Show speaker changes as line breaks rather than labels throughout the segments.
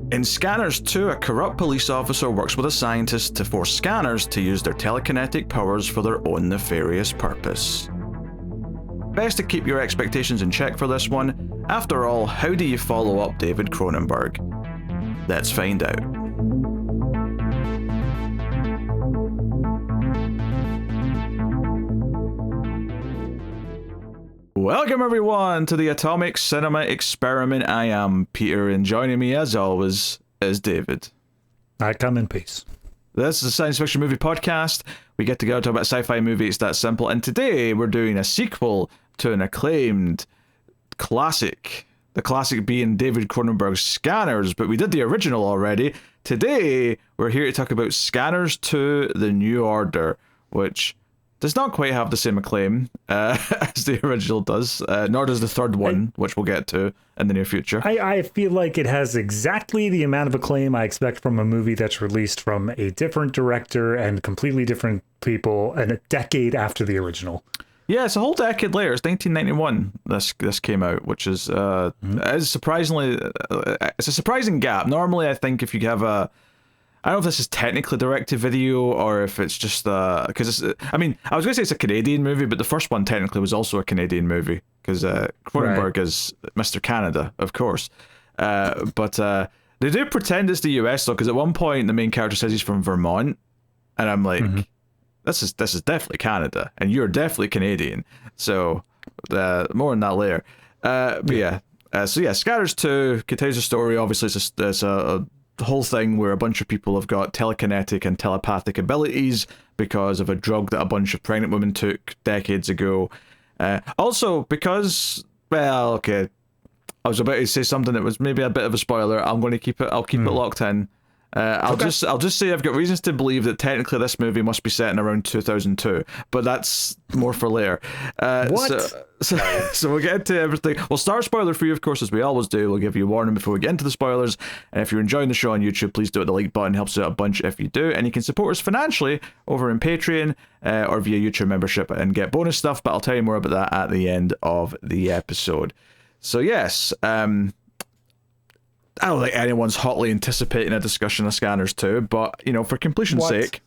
In Scanners 2, a corrupt police officer works with a scientist to force scanners to use their telekinetic powers for their own nefarious purpose. Best to keep your expectations in check for this one. After all, how do you follow up David Cronenberg? Let's find out. Welcome everyone to the Atomic Cinema Experiment. I am Peter, and joining me as always is David.
I come in peace.
This is a science fiction movie podcast. We get together to talk about sci-fi movies. It's that simple. And today we're doing a sequel to an acclaimed classic. The classic being David Cronenberg's Scanners, but we did the original already. Today we're here to talk about Scanners 2: The New Order, which does not quite have the same acclaim as the original does, nor does the third one, which we'll get to in the near future.
I feel like it has exactly the amount of acclaim I expect from a movie that's released from a different director and completely different people, and a decade after the original.
Yeah, it's a whole decade later. It's 1991 this came out, which is surprisingly... it's a surprising gap. Normally, I think if you have a... I don't know if this is technically direct-to-video or if it's just because I mean, I was going to say it's a Canadian movie, but the first one technically was also a Canadian movie because Cronenberg is Mr. Canada, of course. But they do pretend it's the US though, because at one point the main character says he's from Vermont, and I'm like, this is definitely Canada, and you're definitely Canadian. So more on that later. But yeah, Scanners 2 contains a story. Obviously, it's a whole thing where a bunch of people have got telekinetic and telepathic abilities because of a drug that a bunch of pregnant women took decades ago. Also, because, well, okay, I was about to say something that was maybe a bit of a spoiler. I'll keep it locked in. I'll just say I've got reasons to believe that technically this movie must be set in around 2002, but that's more for later.
What?
So we'll get into everything. We'll start spoiler free, of course, as we always do. We'll give you a warning before we get into the spoilers. And if you're enjoying the show on YouTube, please do hit the like button. Helps out a bunch if you do. And you can support us financially over in Patreon or via YouTube membership and get bonus stuff. But I'll tell you more about that at the end of the episode. So yes, I don't think anyone's hotly anticipating a discussion of Scanners 2, but, for completion's sake,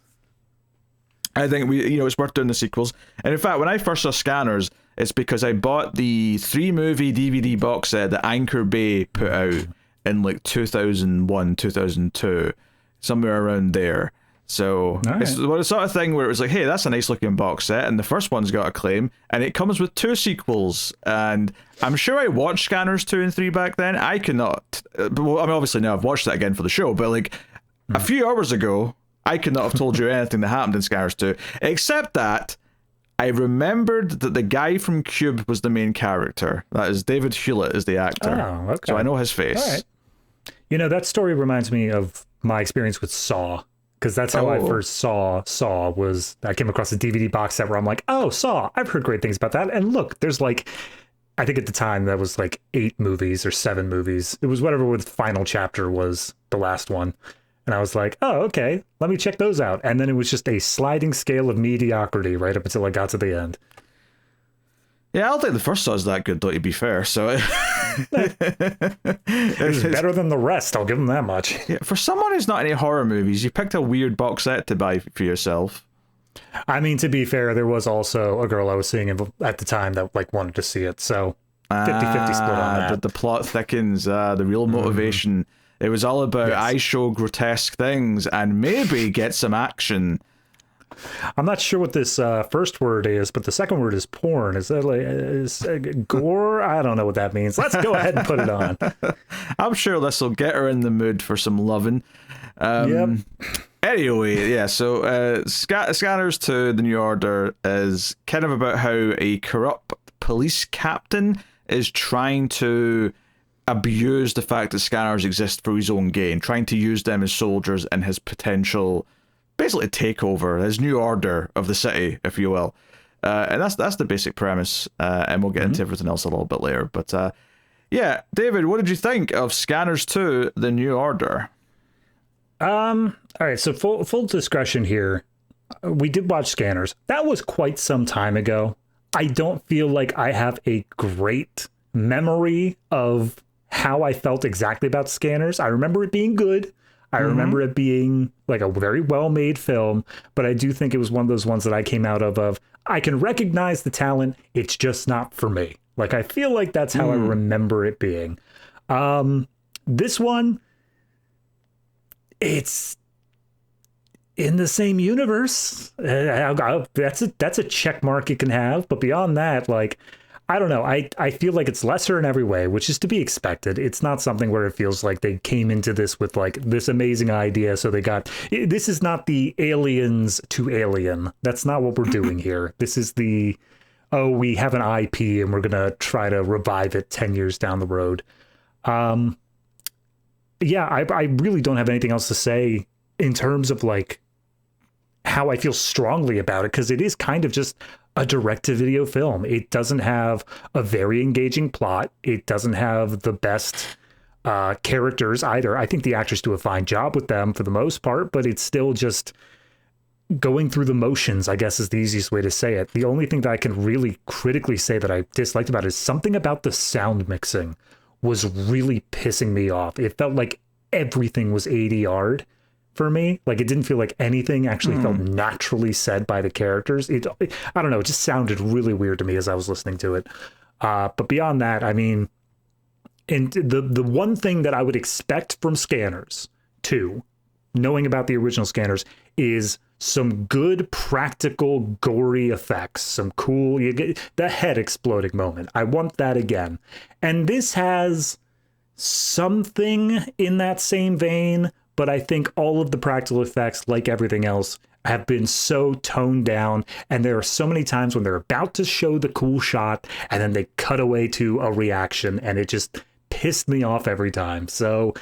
I think it's worth doing the sequels. And in fact, when I first saw Scanners, it's because I bought the 3-movie DVD box set that Anchor Bay put out in like 2001, 2002, somewhere around there. So it's the sort of thing where it was like, hey, that's a nice looking box set, and the first one's got acclaim, and it comes with 2 sequels. And I'm sure I watched Scanners 2 and 3 back then. I cannot. Well, I mean, obviously now I've watched that again for the show, but like a few hours ago, I could not have told you anything that happened in Scanners 2, except that I remembered that the guy from Cube was the main character. That is David Hewlett is the actor. Oh, okay. So I know his face.
All right. That story reminds me of my experience with Saw. Because that's how I first saw Saw. Was I came across a DVD box set where I'm like, oh, Saw, I've heard great things about that. And look, there's like, I think at the time that was like 8 movies or 7 movies. It was whatever the final chapter was, the last one. And I was like, oh, okay, let me check those out. And then it was just a sliding scale of mediocrity right up until I got to the end.
Yeah, I don't think the first Saw is that good, though, to be fair. So
it's better than the rest, I'll give them that much.
Yeah, for someone who's not into horror movies, you picked a weird box set to buy for yourself.
I mean, to be fair, there was also a girl I was seeing at the time that like wanted to see it, so 50-50 split on that.
The plot thickens, the real motivation. It was all about I show grotesque things and maybe get some action.
I'm not sure what this first word is, but the second word is porn. Is that like gore? I don't know what that means. Let's go ahead and put it on.
I'm sure this will get her in the mood for some loving. Anyway, yeah, so Scanners 2: The New Order is kind of about how a corrupt police captain is trying to abuse the fact that scanners exist for his own gain, trying to use them as soldiers in his potential, basically, takeover, his new order of the city, if you will. And that's the basic premise, and we'll get into everything else a little bit later. But yeah, David, what did you think of Scanners 2: The New Order?
All right, so full discretion here. We did watch Scanners. That was quite some time ago. I don't feel like I have a great memory of how I felt exactly about Scanners. I remember it being good. I remember it being like a very well-made film, but I do think it was one of those ones that I came out of I can recognize the talent, it's just not for me. Like, I feel like that's how I remember it being. This one, it's in the same universe. That's a check mark it can have, but beyond that, like, I don't know. I feel like it's lesser in every way, which is to be expected. It's not something where it feels like they came into this with like this amazing idea. So this is not the Aliens to Alien. That's not what we're doing here. This is we have an IP and we're going to try to revive it 10 years down the road. I really don't have anything else to say in terms of like how I feel strongly about it, because it is kind of just a direct-to-video film. It doesn't have a very engaging plot. It doesn't have the best characters either. I think the actors do a fine job with them for the most part, but it's still just going through the motions, I guess, is the easiest way to say it. The only thing that I can really critically say that I disliked about it is something about the sound mixing was really pissing me off. It felt like everything was ADR'd for me. Like, it didn't feel like anything actually felt naturally said by the characters. I don't know, it just sounded really weird to me as I was listening to it. But beyond that, I mean, and the one thing that I would expect from Scanners too, knowing about the original Scanners, is some good practical gory effects, some cool, you get the head exploding moment. I want that again. And this has something in that same vein, but I think all of the practical effects, like everything else, have been so toned down. And there are so many times when they're about to show the cool shot and then they cut away to a reaction, and it just pissed me off every time. So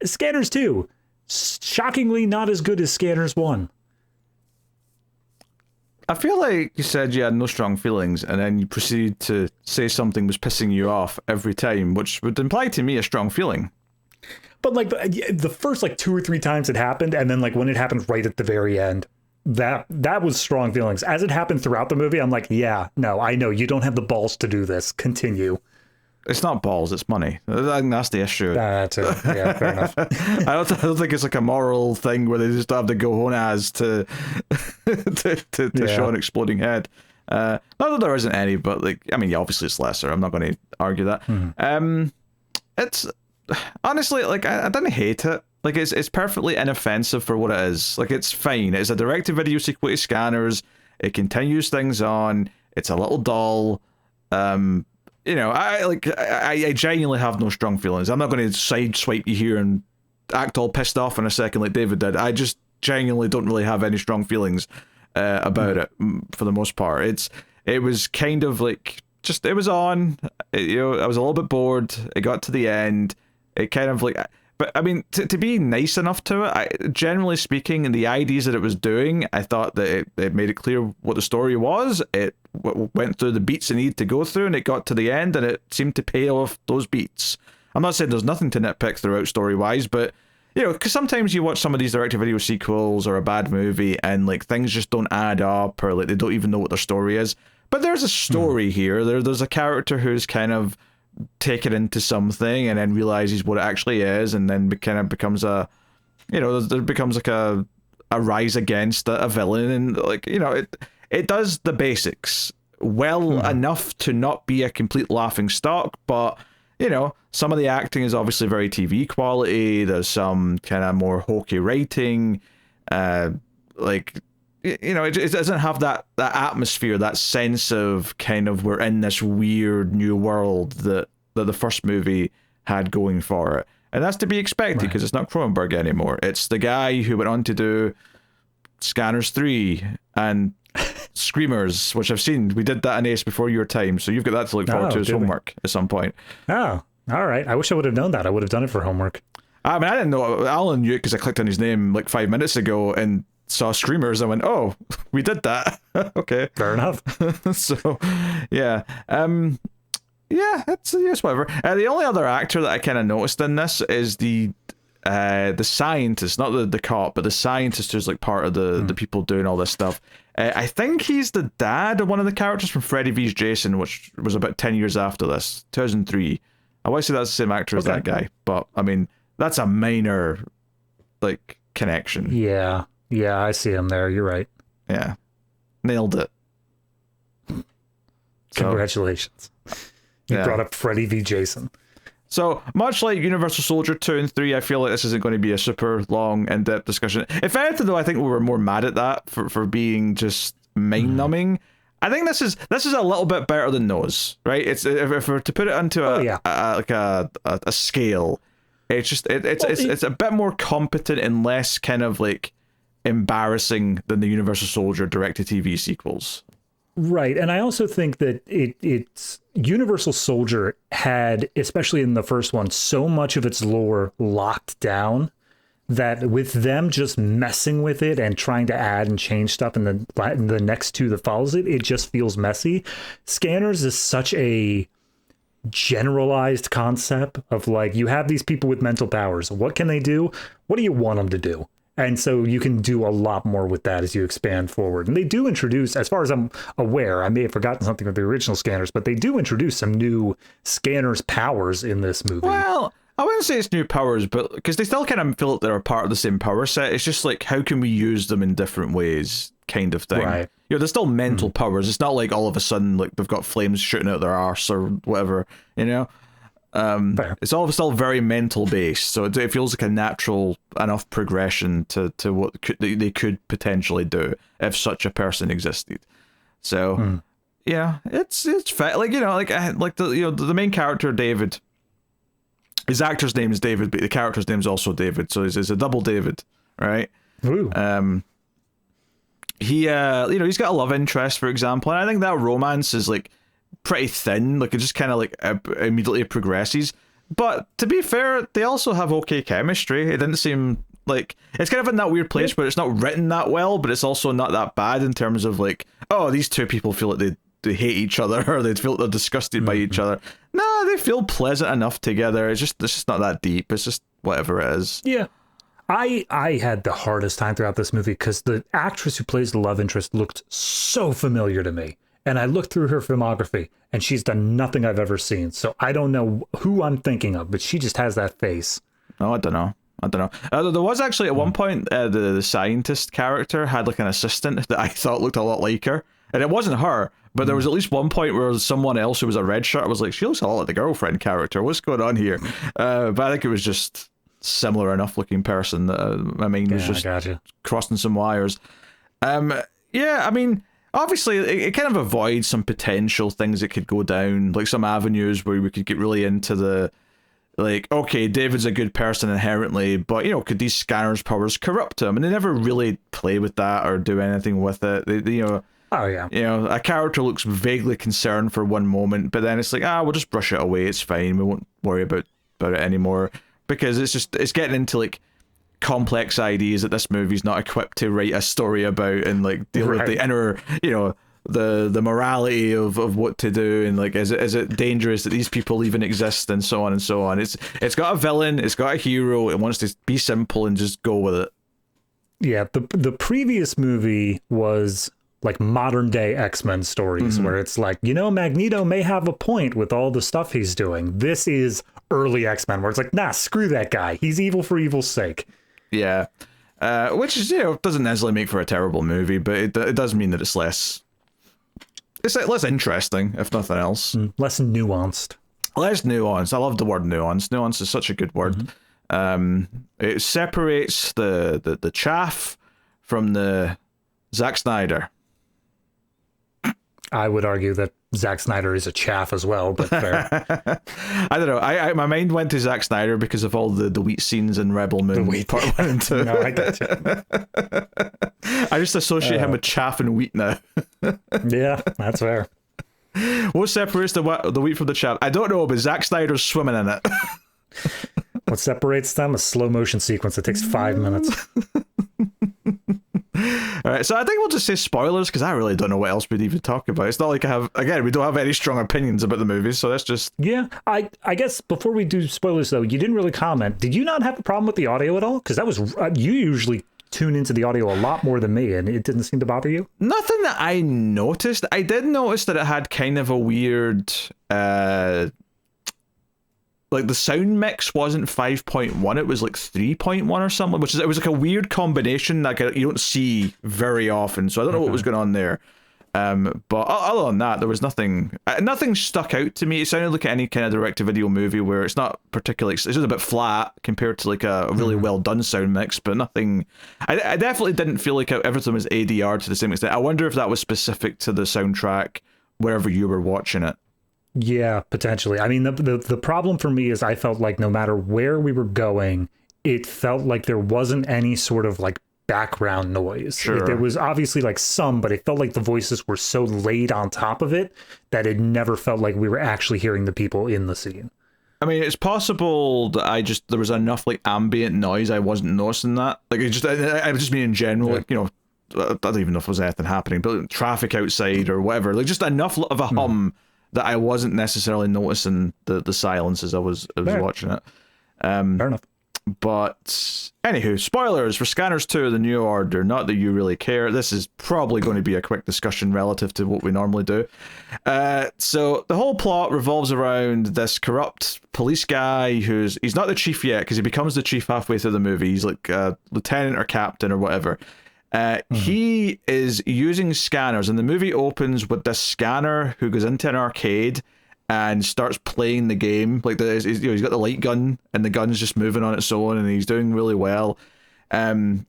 Scanners 2, shockingly not as good as Scanners 1.
I feel like you said you had no strong feelings, and then you proceeded to say something was pissing you off every time, which would imply to me a strong feeling.
But like the first like 2 or 3 times it happened, and then like when it happened right at the very end, that was strong feelings. As it happened throughout the movie, I'm like, yeah, no, I know you don't have the balls to do this. Continue.
It's not balls, it's money. I think that's the issue.
Too. Yeah, fair enough.
I don't think it's like a moral thing where they just have to go gonads to show an exploding head. Not that there isn't any, but like, I mean, yeah, obviously it's lesser. I'm not going to argue that. It's honestly, like, I didn't hate it. Like, it's perfectly inoffensive for what it is. Like, it's fine. It's a direct-to-video sequel to Scanners. It continues things on. It's a little dull. You know, I genuinely have no strong feelings. I'm not going to sideswipe you here and act all pissed off in a second like David did. I just genuinely don't really have any strong feelings about it for the most part. It was kind of like, just, it was on. You know, I was a little bit bored. It got to the end. It kind of like, but I mean, to be nice enough to it, generally speaking, in the ideas that it was doing, I thought that it made it clear what the story was. It went through the beats it needed to go through, and it got to the end, and it seemed to pay off those beats. I'm not saying there's nothing to nitpick throughout story-wise, but, you know, because sometimes you watch some of these direct-to-video sequels or a bad movie, and, like, things just don't add up, or, like, they don't even know what their story is. But there's a story here. There's a character who's kind of taken into something and then realizes what it actually is, and then kind of becomes a, you know, there becomes like a rise against a villain, and, like, you know, it does the basics well enough to not be a complete laughing stock, but, you know, some of the acting is obviously very TV quality. There's some kind of more hokey writing, like, you know, it doesn't have that atmosphere, that sense of kind of we're in this weird new world that the first movie had going for it. And that's to be expected because it's not Cronenberg anymore. It's the guy who went on to do Scanners 3 and Screamers, which I've seen. We did that in Ace before your time, so you've got that to look forward to as homework at some point.
Oh, all right. I wish I would have known that. I would have done it for homework.
I mean, I didn't know. Alan knew it because I clicked on his name like 5 minutes ago and saw Screamers. I went, oh, we did that. Okay,
fair enough.
So yeah, it's whatever. The only other actor that I kind of noticed in this is the scientist, not the cop, but the scientist who's like part of the people doing all this stuff. I think he's the dad of one of the characters from Freddy vs. Jason, which was about 10 years after this, 2003. I want to say that's the same actor as that guy, but I mean, that's a minor, like, connection.
Yeah, I see him there. You're right.
Yeah, nailed it.
Congratulations. You brought up Freddy v. Jason.
So, much like Universal Soldier 2 and 3, I feel like this isn't going to be a super long, in-depth discussion. If anything, though, I think we were more mad at that for being just mind-numbing. I think this is a little bit better than those, right? It's if we're to put it into a scale, it's a bit more competent and less kind of like embarrassing than the Universal Soldier direct-to-TV sequels.
Right, and I also think that it's Universal Soldier had, especially in the first one, so much of its lore locked down that with them just messing with it and trying to add and change stuff in the next two that follows it, it just feels messy. Scanners is such a generalized concept of like, you have these people with mental powers. What can they do? What do you want them to do? And so you can do a lot more with that as you expand forward. And they do introduce, as far as I'm aware, I may have forgotten something with the original Scanners, but they do introduce some new Scanners powers in this movie.
Well, I wouldn't say it's new powers, but because they still kind of feel like they're a part of the same power set. It's just like, how can we use them in different ways, kind of thing.
Right.
You know, they're still mental powers. It's not like all of a sudden like they've got flames shooting out their arse or whatever, you know? It's all still very mental based, so it feels like a natural enough progression to what they could potentially do if such a person existed. So yeah, it's like, you know, like the main character David, his actor's name is David, but the character's name is also David, so it's a double David, right?
Ooh.
He he's got a love interest, for example, and I think that romance is like pretty thin, like it just kind of like immediately progresses. But to be fair, they also have okay chemistry. It didn't seem like, it's kind of in that weird place where it's not written that well, but it's also not that bad in terms of like, oh, these two people feel like they hate each other or they feel like they're disgusted by each other. No, they feel pleasant enough together. It's just not that deep. It's just whatever it is.
Yeah. I had the hardest time throughout this movie because the actress who plays the love interest looked so familiar to me. And I looked through her filmography, and she's done nothing I've ever seen. So I don't know who I'm thinking of, but she just has that face.
Oh, I don't know. There was actually at one point, the scientist character had like an assistant that I thought looked a lot like her. And it wasn't her, but there was at least one point where someone else who was a red shirt was like, she looks a lot like the girlfriend character. What's going on here? But I think it was just similar enough looking person that my mind was just crossing some wires. Yeah, I mean, obviously, it kind of avoids some potential things that could go down, like some avenues where we could get really into the, like, okay, David's a good person inherently, but, you know, could these scanners' powers corrupt him? And they never really play with that or do anything with it. They
oh yeah,
a character looks vaguely concerned for one moment, but then it's like, we'll just brush it away. It's fine. We won't worry about it anymore, because it's getting into like complex ideas that this movie's not equipped to write a story about and like deal with the inner, you know, the morality of what to do, and like is it dangerous that these people even exist, and so on and so on. It's got a villain, it's got a hero, it wants to be simple and just go with it.
Yeah, the previous movie was like modern day X-Men stories where it's like, you know, Magneto may have a point with all the stuff he's doing. This is early X-Men where it's like, nah, screw that guy. He's evil for evil's sake. Yeah.
Which is, you know, doesn't necessarily make for a terrible movie, but it does mean that it's less interesting, if nothing else.
Less nuanced.
Less nuanced. I love the word nuance. Nuance is such a good word. It separates the chaff from the Zack Snyder.
I would argue that Zack Snyder is a chaff as well, but fair.
I don't know. I my mind went to Zack Snyder because of all the wheat scenes in Rebel Moon. Part 1 and 2.
No, I got you.
I just associate him with chaff and wheat now.
Yeah, that's fair.
What separates the wheat from the chaff? I don't know, but Zack Snyder's swimming in it.
What separates them? A slow motion sequence that takes 5 minutes.
All right, so I think we'll just say spoilers, because I really don't know what else we'd even talk about. It's not like we don't have any strong opinions about the movies, so that's just...
Yeah, I guess before we do spoilers, though, you didn't really comment. Did you not have a problem with the audio at all? Because that was... you usually tune into the audio a lot more than me, and it didn't seem to bother you?
Nothing that I noticed. I did notice that it had kind of a weird... like the sound mix wasn't 5.1, it was like 3.1 or something, it was like a weird combination that you don't see very often. So I don't know what was going on there. But other than that, there was nothing stuck out to me. It sounded like any kind of direct-to-video movie where it's not particularly, it's just a bit flat compared to like a really well done sound mix, but nothing. I definitely didn't feel like everything was ADR to the same extent. I wonder if that was specific to the soundtrack wherever you were watching it.
Yeah, potentially. I mean, the problem for me is I felt like no matter where we were going, it felt like there wasn't any sort of like background noise.
Sure.
There was obviously like some, but it felt like the voices were so laid on top of it that it never felt like we were actually hearing the people in the scene.
I mean, it's possible that there was enough like ambient noise I wasn't noticing that. Like I was just mean in general, like, you know, I don't even know if there was anything happening, but like, traffic outside or whatever, like just enough of a hum that I wasn't necessarily noticing the silence as I was watching it.
Fair enough.
But anywho, spoilers for Scanners 2: The New Order. Not that you really care. This is probably going to be a quick discussion relative to what we normally do. So the whole plot revolves around this corrupt police guy he's not the chief yet, because he becomes the chief halfway through the movie. He's like a lieutenant or captain or whatever. He is using scanners, and the movie opens with this scanner who goes into an arcade and starts playing the game. Like he's got the light gun, and the gun's just moving on its own, and he's doing really well. And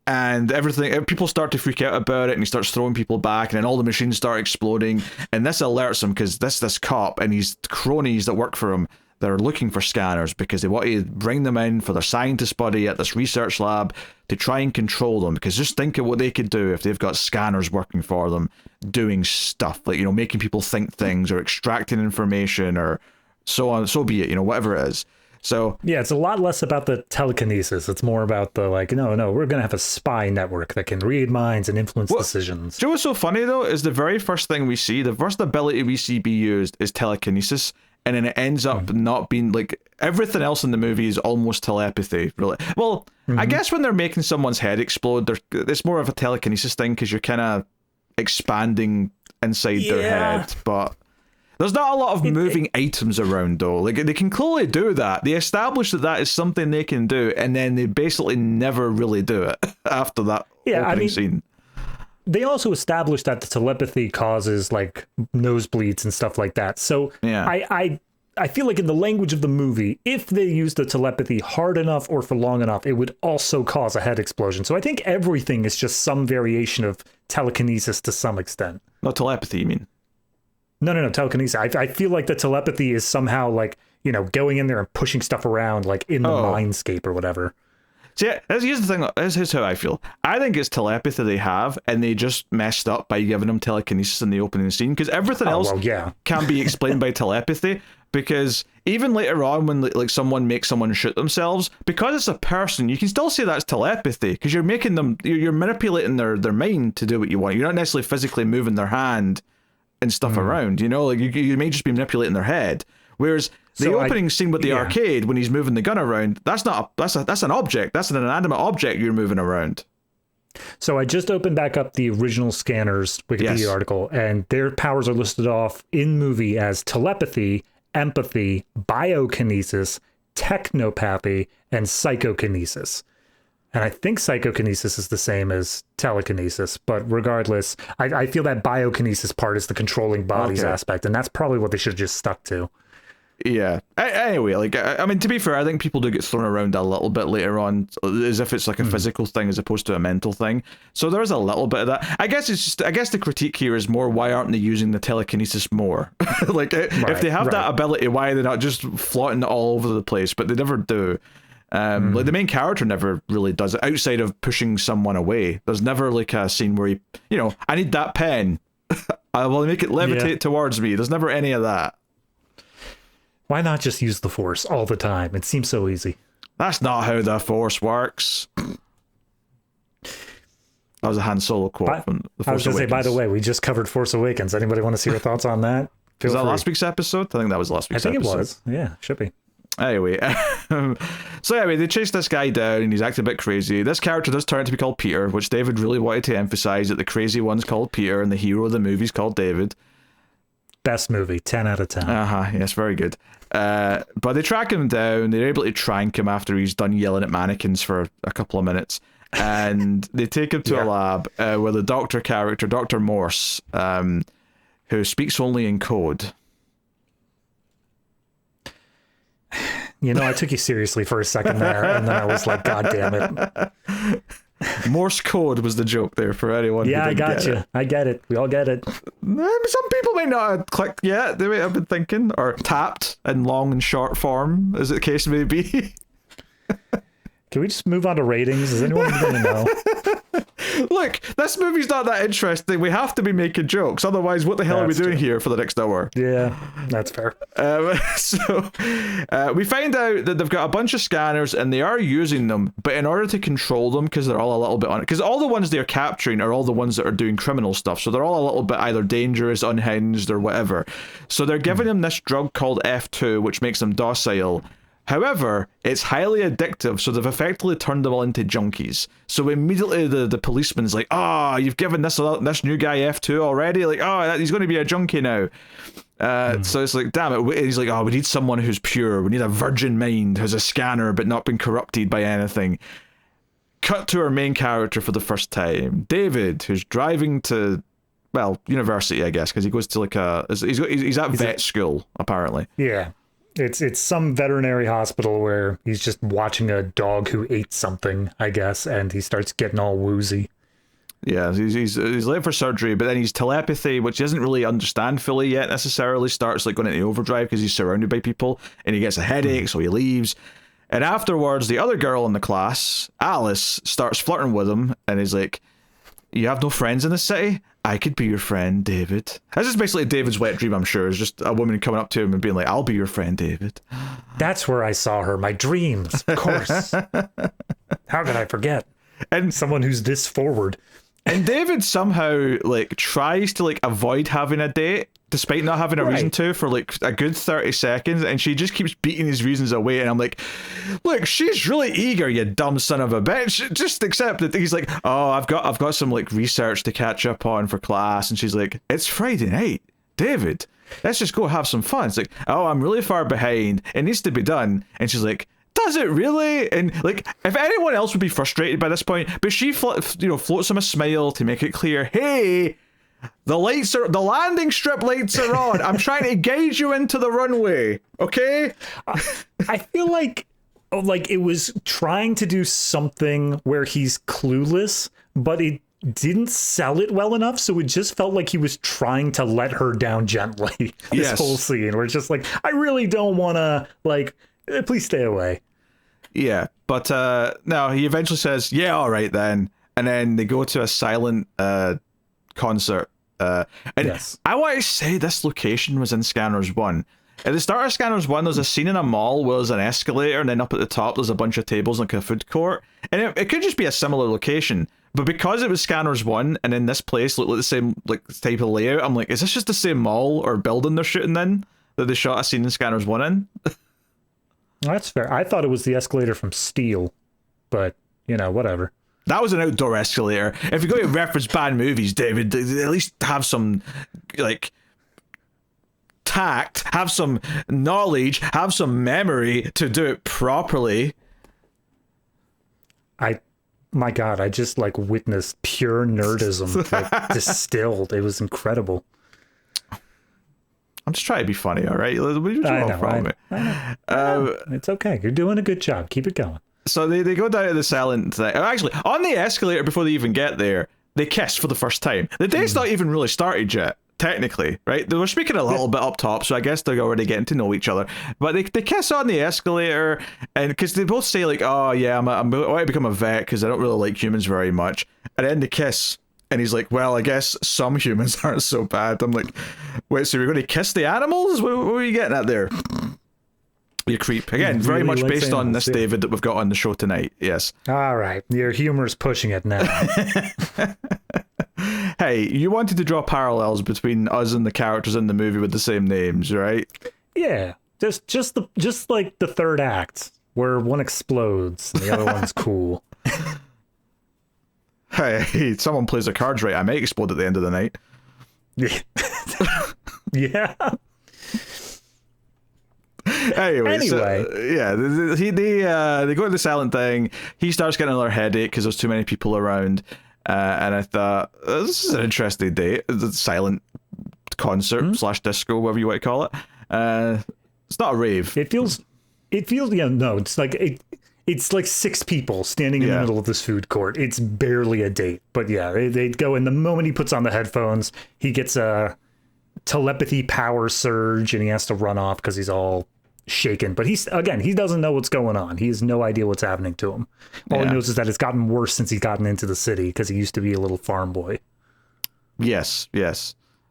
everything, people start to freak out about it, and he starts throwing people back, and then all the machines start exploding. And this alerts him because this cop and his cronies that work for him, they're looking for scanners because they want to bring them in for their scientist buddy at this research lab to try and control them. Because just think of what they could do if they've got scanners working for them, doing stuff like, you know, making people think things or extracting information or so on. So be it, you know, whatever it is. So
yeah, it's a lot less about the telekinesis. It's more about the like, no, we're gonna have a spy network that can read minds and influence decisions.
Do you know what's so funny though is the very first thing we see, the first ability we see be used is telekinesis. And then it ends up not being like everything else in the movie is almost telepathy, really. Well, I guess when they're making someone's head explode, it's more of a telekinesis thing because you're kind of expanding inside their head. But there's not a lot of moving items around though. Like they can clearly do that. They establish that is something they can do, and then they basically never really do it after that opening scene.
They also established that the telepathy causes like nosebleeds and stuff like that. So yeah. I feel like in the language of the movie, if they used the telepathy hard enough or for long enough, it would also cause a head explosion. So I think everything is just some variation of telekinesis to some extent.
Not telepathy, you mean?
No, telekinesis. I feel like the telepathy is somehow like, you know, going in there and pushing stuff around like in the mindscape or whatever.
See, here's the thing. Here's how I feel. I think it's telepathy they have, and they just messed up by giving them telekinesis in the opening scene, because everything else can be explained by telepathy. Because even later on, when like someone makes someone shoot themselves, because it's a person, you can still say that's telepathy, because you're making them, you're manipulating their mind to do what you want. You're not necessarily physically moving their hand and stuff around. You know, like you may just be manipulating their head. Whereas the opening scene with the arcade, when he's moving the gun around, that's an object. That's an inanimate object you're moving around.
So I just opened back up the original Scanners Wikipedia article, and their powers are listed off in movie as telepathy, empathy, biokinesis, technopathy, and psychokinesis. And I think psychokinesis is the same as telekinesis, but regardless, I feel that biokinesis part is the controlling bodies aspect, and that's probably what they should have just stuck to.
Yeah. Anyway, like, I mean, to be fair, I think people do get thrown around a little bit later on, as if it's like a physical thing as opposed to a mental thing. So there's a little bit of that. I guess the critique here is more, why aren't they using the telekinesis more? Like, if they have that ability, why are they not just flaunting it all over the place? But they never do. Like, the main character never really does it, outside of pushing someone away. There's never like a scene where he, you know, I need that pen. I will make it levitate towards me. There's never any of that.
Why not just use the Force all the time? It seems so easy.
That's not how the Force works. That was a Han Solo quote from The Force Awakens. I was going to say, by
the way, we just covered Force Awakens. Anybody want to see your thoughts on that?
Was that last week's episode? I think that was last week's episode.
I think it was. Yeah, should be.
Anyway, they chase this guy down, and he's acting a bit crazy. This character does turn out to be called Peter, which David really wanted to emphasize, that the crazy one's called Peter, and the hero of the movie's called David.
best movie, 10 out of 10.
Yes, very good. But they track him down. They're able to trank him after he's done yelling at mannequins for a couple of minutes. And they take him to a lab where the doctor character, Dr. Morse, who speaks only in code.
You know, I took you seriously for a second there, and then I was like, God damn it.
Morse code was the joke there for anyone.
Yeah, I got you. I get it. We all get it.
Some people may not have clicked yet. They may have been thinking, or tapped in long and short form, as the case may be.
Can we just move on to ratings? Is anyone going to know?
Look, this movie's not that interesting. We have to be making jokes. Otherwise, what the hell are we doing here for the next hour?
Yeah, that's fair.
So we find out that they've got a bunch of scanners and they are using them, but in order to control them, because they're all a little bit on it, because all the ones they're capturing are all the ones that are doing criminal stuff. So they're all a little bit either dangerous, unhinged, or whatever. So they're giving them this drug called F2, which makes them docile. However, it's highly addictive, so they've effectively turned them all into junkies. So immediately the policeman's like, you've given this new guy F2 already? Like, he's going to be a junkie now. So it's like, damn it. He's like, we need someone who's pure. We need a virgin mind who's a scanner but not been corrupted by anything. Cut to our main character for the first time. David, who's driving to, university, I guess, because he goes to he's at vet school, apparently.
Yeah. It's some veterinary hospital where he's just watching a dog who ate something, I guess, and he starts getting all woozy.
Yeah, he's late for surgery, but then his telepathy, which he doesn't really understand fully yet necessarily, starts like going into overdrive because he's surrounded by people, and he gets a headache, so he leaves. And afterwards, the other girl in the class, Alice, starts flirting with him, and he's like, "You have no friends in the city? I could be your friend, David." This is basically David's wet dream, I'm sure. It's just a woman coming up to him and being like, "I'll be your friend, David."
That's where I saw her. My dreams, of course. How could I forget?
And
someone who's this forward.
And David somehow tries to avoid having a date, despite not having a reason to, for a good 30 seconds, and she just keeps beating his reasons away, and I'm like, look, she's really eager, you dumb son of a bitch. Just accept it. He's like, I've got some research to catch up on for class, and she's like, it's Friday night, David, let's just go have some fun. It's like, I'm really far behind, it needs to be done. And she's like, does it really? And if anyone else would be frustrated by this point, but she floats him a smile to make it clear, hey, the landing strip lights are on. I'm trying to guide you into the runway, okay?
I feel like it was trying to do something where he's clueless, but it didn't sell it well enough, so it just felt like he was trying to let her down gently. This whole scene where it's just like, I really don't want to, please stay away.
Yeah, but no, he eventually says, yeah, all right then. And then they go to a silent concert. And I want to say this location was in Scanners 1. At the start of Scanners 1, there's a scene in a mall where there's an escalator, and then up at the top there's a bunch of tables like a food court. And it could just be a similar location. But because it was Scanners 1, and then this place looked like the same type of layout, I'm like, is this just the same mall or building they're shooting in that they shot a scene in Scanners 1 in?
That's fair. I thought it was the escalator from Steel, but, whatever.
That was an outdoor escalator. If you're going to reference bad movies, David, at least have some, tact, have some knowledge, have some memory to do it properly.
My God, I just, witnessed pure nerdism, distilled. It was incredible.
I'm just trying to be funny, all right?
I know. It's okay. You're doing a good job. Keep it going.
So they go down to the silent thing. Actually, on the escalator before they even get there, they kiss for the first time. The day's not even really started yet, technically, right? They were speaking a little bit up top, so I guess they're already getting to know each other. But they kiss on the escalator, and because they both say I want to become a vet because I don't really like humans very much. And then they kiss. And he's like, well, I guess some humans aren't so bad. I'm like, wait, so you're going to kiss the animals? What are you getting at there? You creep. Again, very much based on this David that we've got on the show tonight. Yes.
All right. Your humor's pushing it now.
Hey, you wanted to draw parallels between us and the characters in the movie with the same names, right?
Yeah. Just like the third act where one explodes and the other one's cool.
Hey, someone plays the cards right, I may explode at the end of the night.
Yeah.
Anyway. So, yeah, they go to the silent thing. He starts getting another headache because there's too many people around. And I thought, this is an interesting date. It's a silent concert / disco, whatever you want to call it. It's not a rave.
It feels, yeah, no, it's like 6 people standing in the middle of this food court. It's barely a date. But yeah, they go, and the moment he puts on the headphones, he gets a telepathy power surge and he has to run off because he's all shaken. But he doesn't know what's going on. He has no idea what's happening to him. All he knows is that it's gotten worse since he's gotten into the city because he used to be a little farm boy.
Yes.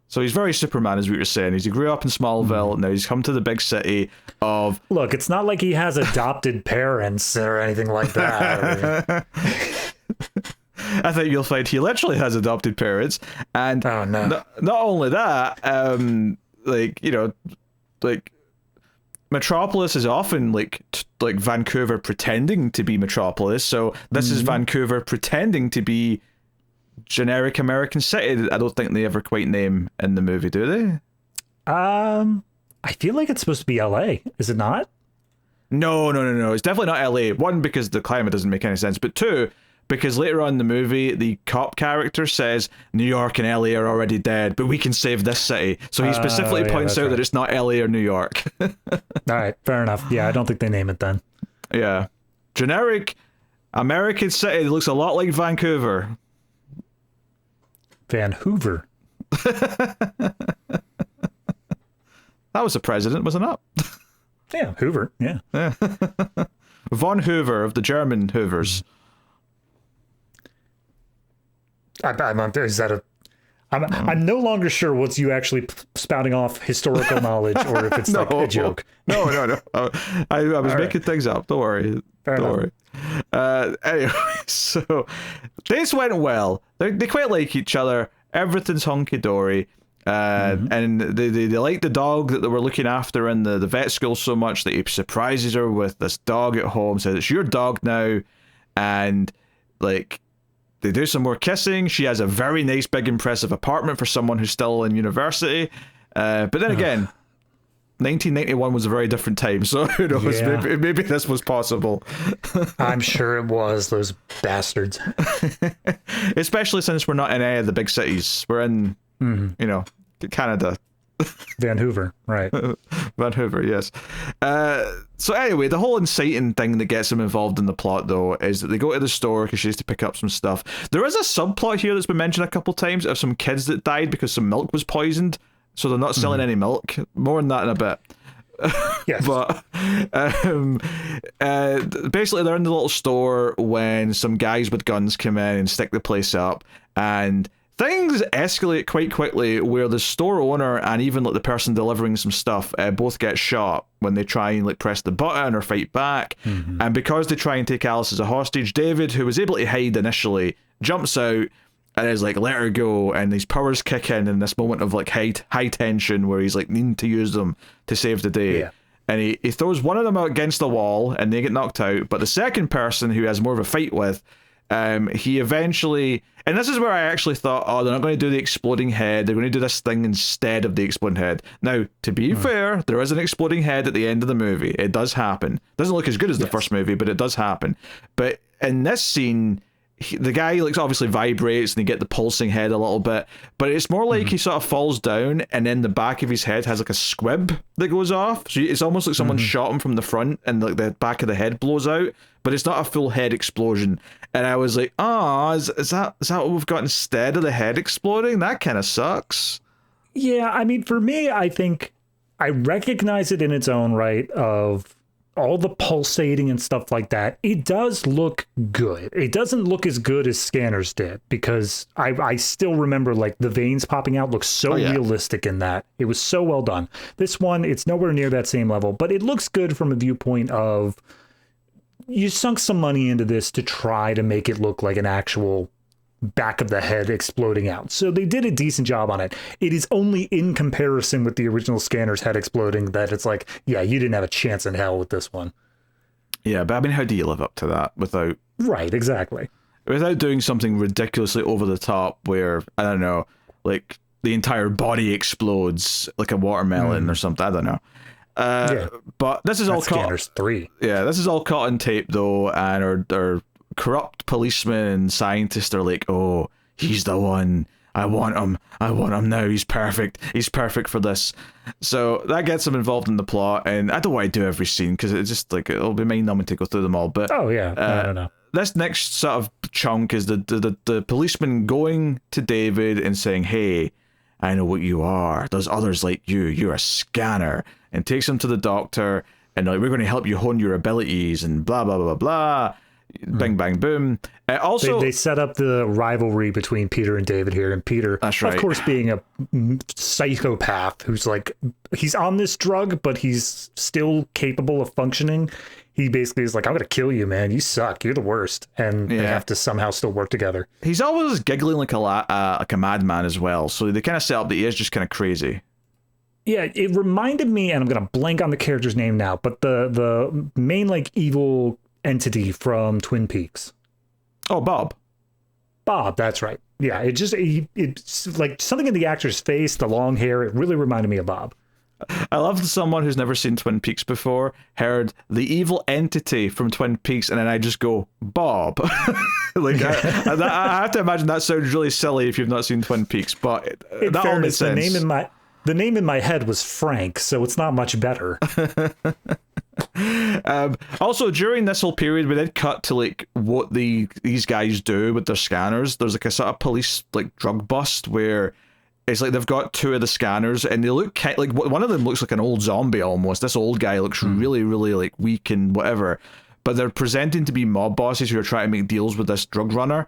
So he's very Superman, is what you're saying. He grew up in Smallville, now he's come to the big city of...
Look, it's not like he has adopted parents or anything like that.
I think you'll find he literally has adopted parents. And not only that, Metropolis is often like Vancouver pretending to be Metropolis. So this is Vancouver pretending to be generic American city. I don't think they ever quite name in the movie, do they?
I feel like it's supposed to be LA, is it not?
No. It's definitely not LA. One, because the climate doesn't make any sense, but two, because later on in the movie, the cop character says New York and LA are already dead, but we can save this city. So he specifically points out that it's not LA or New York.
All right, fair enough. Yeah, I don't think they name it then.
Yeah. Generic American city that looks a lot like Vancouver.
Van Hoover.
That was the president, wasn't it?
Yeah, Hoover. Yeah.
Von Hoover of the German Hoovers.
I'm no longer sure what's you actually spouting off historical knowledge or if it's like a joke.
No. I was making things up. Don't worry. Don't worry. Anyway, so this went well. They quite like each other. Everything's hunky-dory. And they like the dog that they were looking after in the vet school so much that he surprises her with this dog at home, says it's your dog now, and like they do some more kissing. She has a very nice, big, impressive apartment for someone who's still in university. But then again, 1991 was a very different time, so who knows? Yeah. Maybe this was possible.
I'm sure it was, those bastards.
Especially since we're not in any of the big cities. We're in, Canada.
Vancouver, right.
Vancouver, yes. So anyway, the whole inciting thing that gets them involved in the plot, though, is that they go to the store because she needs to pick up some stuff. There is a subplot here that's been mentioned a couple times of some kids that died because some milk was poisoned, so they're not selling any milk. More on that in a bit.
Yes.
But basically they're in the little store when some guys with guns come in and stick the place up, and things escalate quite quickly where the store owner and even like the person delivering some stuff both get shot when they try and like press the button or fight back. And because they try and take Alice as a hostage, David, who was able to hide initially, jumps out and is like, let her go, and his powers kick in this moment of like high tension where he's like needing to use them to save the day. And he throws one of them out against the wall and they get knocked out, but the second person who has more of a fight with, he eventually, and this is where I actually thought, oh, they're not going to do the exploding head, they're going to do this thing instead of the exploding head. Now, to be fair, there is an exploding head at the end of the movie. It does happen. Doesn't look as good as the first movie, but it does happen. But in this scene, the guy like obviously vibrates and you get the pulsing head a little bit, but it's more like he sort of falls down and then the back of his head has like a squib that goes off, so it's almost like someone shot him from the front and like the back of the head blows out, but it's not a full head explosion. And I was like, is that what we've got instead of the head exploding? That kind of sucks.
Yeah, I mean, for me, I think I recognize it in its own right of all the pulsating and stuff like that. It does look good. It doesn't look as good as Scanners did, because I still remember like the veins popping out looks so realistic in that. It was so well done. This one, it's nowhere near that same level, but it looks good from a viewpoint of you sunk some money into this to try to make it look like an actual back of the head exploding out. So they did a decent job on it. It is only in comparison with the original Scanners head exploding that it's like, yeah, you didn't have a chance in hell with this one.
Yeah, but I mean, how do you live up to that without...
Right, exactly.
Without doing something ridiculously over the top where, I don't know, like the entire body explodes like a watermelon or something. I don't know. But this is all caught.
Scanners 3.
Yeah, this is all caught on tape though, and our corrupt policemen and scientists are like, "Oh, he's the one. I want him now. He's perfect. He's perfect for this." So that gets him involved in the plot, and I don't want to do every scene because it's just like it'll be mind-numbing to go through them all. But
I don't know.
This next sort of chunk is the policeman going to David and saying, "Hey, I know what you are. There's others like you. You're a scanner," and takes him to the doctor, and like, "We're going to help you hone your abilities," and blah blah blah blah blah. Bing bang boom. Also,
they set up the rivalry between Peter and David here, and Peter,
that's right,
of course, being a psychopath who's like, he's on this drug, but he's still capable of functioning. He basically is like, "I'm gonna kill you, man. You suck. You're the worst," and they have to somehow still work together. He's
always giggling like a madman as well. So they kind of set up that he is just kind of crazy.
Yeah, it reminded me, and I'm gonna blank on the character's name now, but the main like evil entity from Twin Peaks.
Oh, Bob,
that's right. Yeah, it's like something in the actor's face, the long hair, it really reminded me of Bob.
I love that someone who's never seen Twin Peaks before heard the evil entity from Twin Peaks, and then I just go, Bob. Like, I have to imagine that sounds really silly if you've not seen Twin Peaks, but that all makes sense.
The name in my head was Frank, so it's not much better.
Also, during this whole period, we did cut to like what these guys do with their scanners. There's like a sort of police like drug bust where it's like they've got two of the scanners, and they look like one of them looks like an old zombie almost. This old guy looks really, really like weak and whatever, but they're presenting to be mob bosses who are trying to make deals with this drug runner.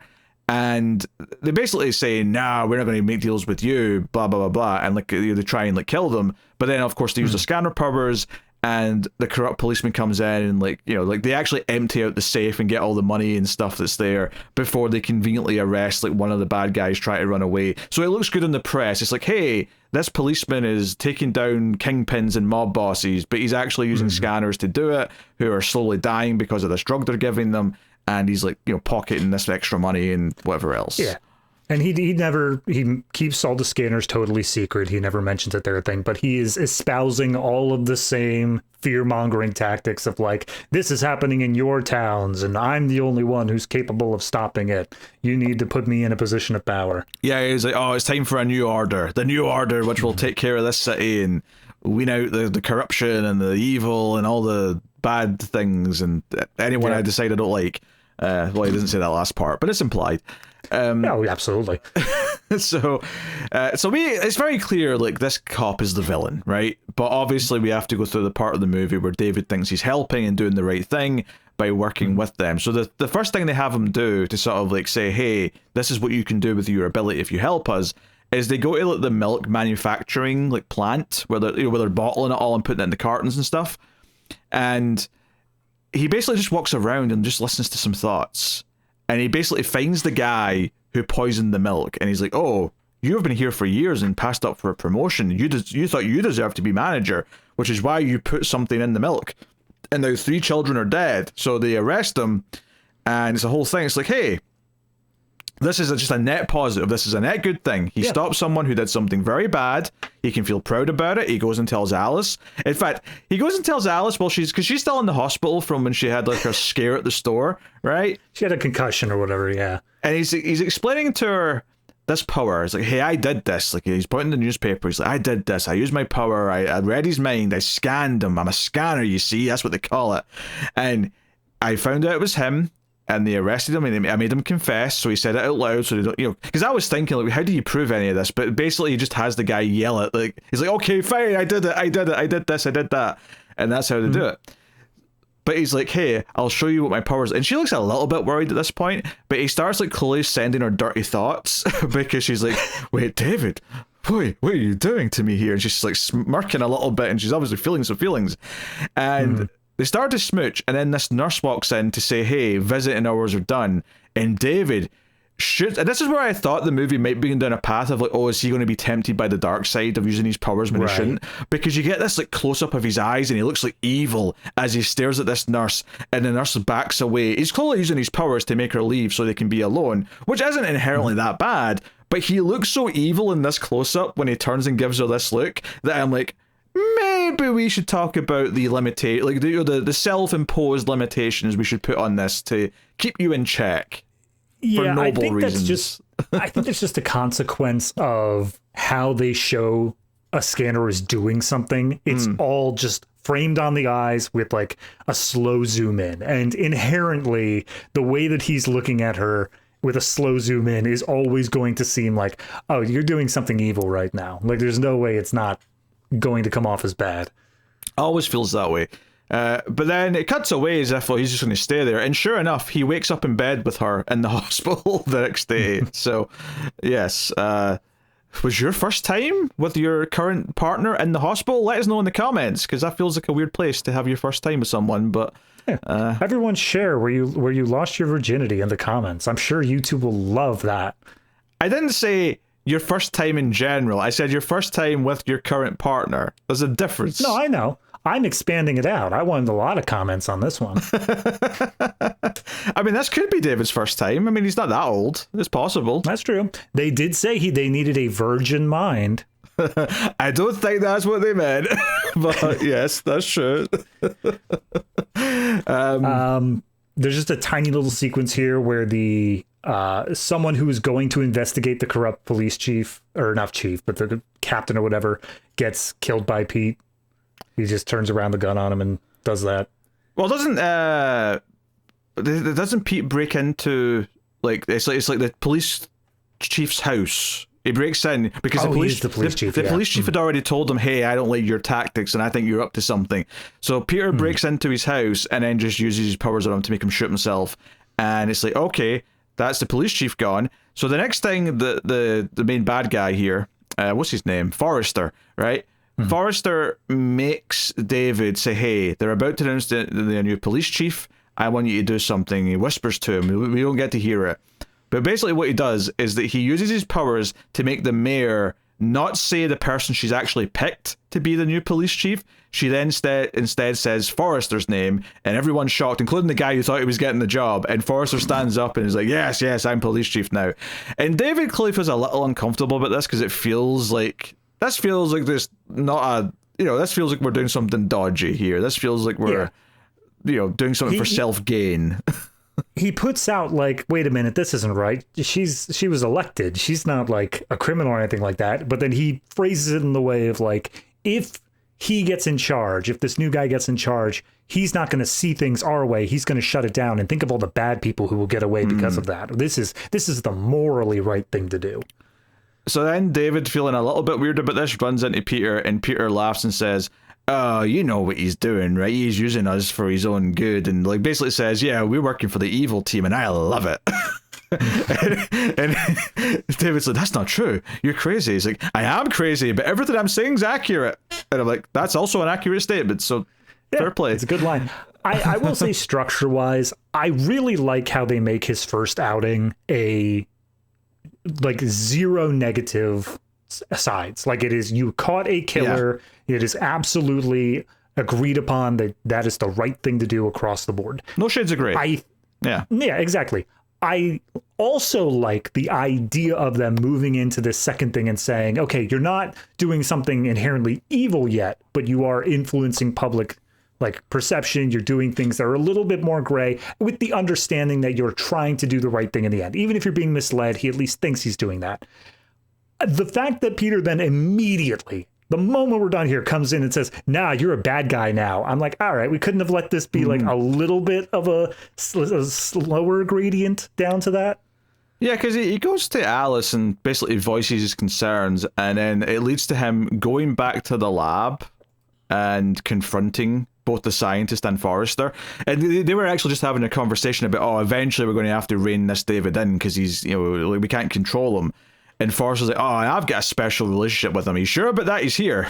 And they basically say, "Nah, we're not going to make deals with you," blah blah blah blah, and like they try and like kill them. But then of course they use the scanner powers, and the corrupt policeman comes in and like they actually empty out the safe and get all the money and stuff that's there before they conveniently arrest like one of the bad guys trying to run away. So it looks good in the press. It's like, hey, this policeman is taking down kingpins and mob bosses, but he's actually using scanners to do it, who are slowly dying because of this drug they're giving them. And he's like, pocketing this extra money and whatever else.
Yeah. And he keeps all the scanners totally secret. He never mentions that they're a thing, but he is espousing all of the same fear-mongering tactics of like, this is happening in your towns, and I'm the only one who's capable of stopping it. You need to put me in a position of power.
Yeah, he's like, oh, it's time for a new order. The new order, which will take care of this city and weed out the corruption and the evil and all the bad things and anyone I decide I don't like. Well, he doesn't say that last part, but it's implied.
No, absolutely.
So it's very clear, like, this cop is the villain, right? But obviously we have to go through the part of the movie where David thinks he's helping and doing the right thing by working with them. So the first thing they have him do to sort of like say, hey, this is what you can do with your ability if you help us, is they go to like the milk manufacturing like plant where they're bottling it all and putting it in the cartons and stuff. And he basically just walks around and just listens to some thoughts. And he basically finds the guy who poisoned the milk. And he's like, oh, you have been here for years and passed up for a promotion. You thought you deserved to be manager, which is why you put something in the milk. And now 3 children are dead. So they arrest him. And it's a whole thing. It's like, hey, this is just a net positive. This is a net good thing. He stopped someone who did something very bad. He can feel proud about it. He goes and tells Alice. In fact, he goes and tells Alice because she's still in the hospital from when she had like her scare at the store, right?
She had a concussion or whatever, yeah.
And he's explaining to her this power. He's like, hey, I did this. Like, he's pointing in the newspaper. He's like, I did this. I used my power. I read his mind. I scanned him. I'm a scanner, you see. That's what they call it. And I found out it was him. And they arrested him, and I made him confess, so he said it out loud, so they don't, because I was thinking, like, how do you prove any of this? But basically, he just has the guy yell it, like, he's like, okay, fine, I did it, I did this, I did that, and that's how they do it. But he's like, hey, I'll show you what my powers, and she looks a little bit worried at this point, but he starts, like, Chloe sending her dirty thoughts, because she's like, wait, David, boy, what are you doing to me here? And she's, like, smirking a little bit, and she's obviously feeling some feelings, and they start to smooch, and then this nurse walks in to say, hey, visiting hours are done. And David shoots. And this is where I thought the movie might be going down a path of like, oh, is he going to be tempted by the dark side of using his powers when he shouldn't? Because you get this like close-up of his eyes, and he looks like evil as he stares at this nurse, and the nurse backs away. He's clearly using his powers to make her leave so they can be alone, which isn't inherently that bad. but he looks so evil in this close-up when he turns and gives her this look that I'm like, maybe we should talk about the the self-imposed limitations we should put on this to keep you in check.
Yeah,
for noble
I think
reasons.
I think it's just a consequence of how they show a scanner is doing something. It's all just framed on the eyes with like a slow zoom in, and inherently the way that he's looking at her with a slow zoom in is always going to seem like, oh, you're doing something evil right now. Like there's no way it's not going to come off as bad.
Always feels that way. But then it cuts away as if he's just going to stay there. And sure enough, he wakes up in bed with her in the hospital the next day. So, yes. Was your first time with your current partner in the hospital? Let us know in the comments, because that feels like a weird place to have your first time with someone. But
everyone share where you lost your virginity in the comments. I'm sure YouTube will love that.
I didn't say your first time in general. I said your first time with your current partner. There's a difference.
No, I know. I'm expanding it out. I wanted a lot of comments on this one.
I mean, this could be David's first time. I mean, he's not that old. It's possible.
That's true. They did say they needed a virgin mind.
I don't think that's what they meant. But yes, that's true.
There's just a tiny little sequence here where the someone who is going to investigate the corrupt police chief, or not chief, but the captain or whatever, gets killed by Pete. He just turns around the gun on him and does that.
Well, doesn't Pete break into like it's like the police chief's house? He breaks in because the police chief. The police chief had already told him, "Hey, I don't like your tactics, and I think you're up to something." So Peter breaks into his house and then just uses his powers on him to make him shoot himself. And it's like, okay, that's the police chief gone. So the next thing, the main bad guy here, what's his name? Forrester, right? Forrester makes David say, hey, they're about to announce the new police chief. I want you to do something. He whispers to him. We don't get to hear it. But basically what he does is that he uses his powers to make the mayor not say the person she's actually picked to be the new police chief. She then instead says Forrester's name, and everyone's shocked, including the guy who thought he was getting the job. And Forrester stands up and is like, yes, I'm police chief now. And David clearly feels a little uncomfortable about this because it feels like... This feels like there's not a, this feels like we're doing something dodgy here. This feels like we're, doing something for self-gain.
He puts out like, wait a minute, this isn't right. She was elected. She's not like a criminal or anything like that. But then he phrases it in the way of like, if he gets in charge, if this new guy gets in charge, he's not going to see things our way. He's going to shut it down and think of all the bad people who will get away because of that. This is the morally right thing to do.
So then David, feeling a little bit weird about this, runs into Peter, and Peter laughs and says, oh, you know what he's doing, right? He's using us for his own good, and like basically says, yeah, we're working for the evil team, and I love it. and David's like, that's not true. You're crazy. He's like, I am crazy, but everything I'm saying is accurate. And I'm like, that's also an accurate statement, so fair play.
It's a good line. I will say structure-wise, I really like how they make his first outing like zero negative sides. Like it is, you caught a killer. Yeah. It is absolutely agreed upon that is the right thing to do across the board.
No shades of gray. Yeah, exactly.
I also like the idea of them moving into this second thing and saying, okay, you're not doing something inherently evil yet, but you are influencing public like perception. You're doing things that are a little bit more gray, with the understanding that you're trying to do the right thing in the end. Even if you're being misled, he at least thinks he's doing that. The fact that Peter then immediately, the moment we're done here, comes in and says, nah, you're a bad guy now. I'm like, all right, we couldn't have let this be like a little bit of a slower gradient down to that.
Yeah, because he goes to Alice and basically voices his concerns, and then it leads to him going back to the lab and confronting both the scientist and Forrester. And they were actually just having a conversation about, eventually we're going to have to rein this David in because he's, like, we can't control him. And Forrester's like, I've got a special relationship with him. Are you sure about that? He's here.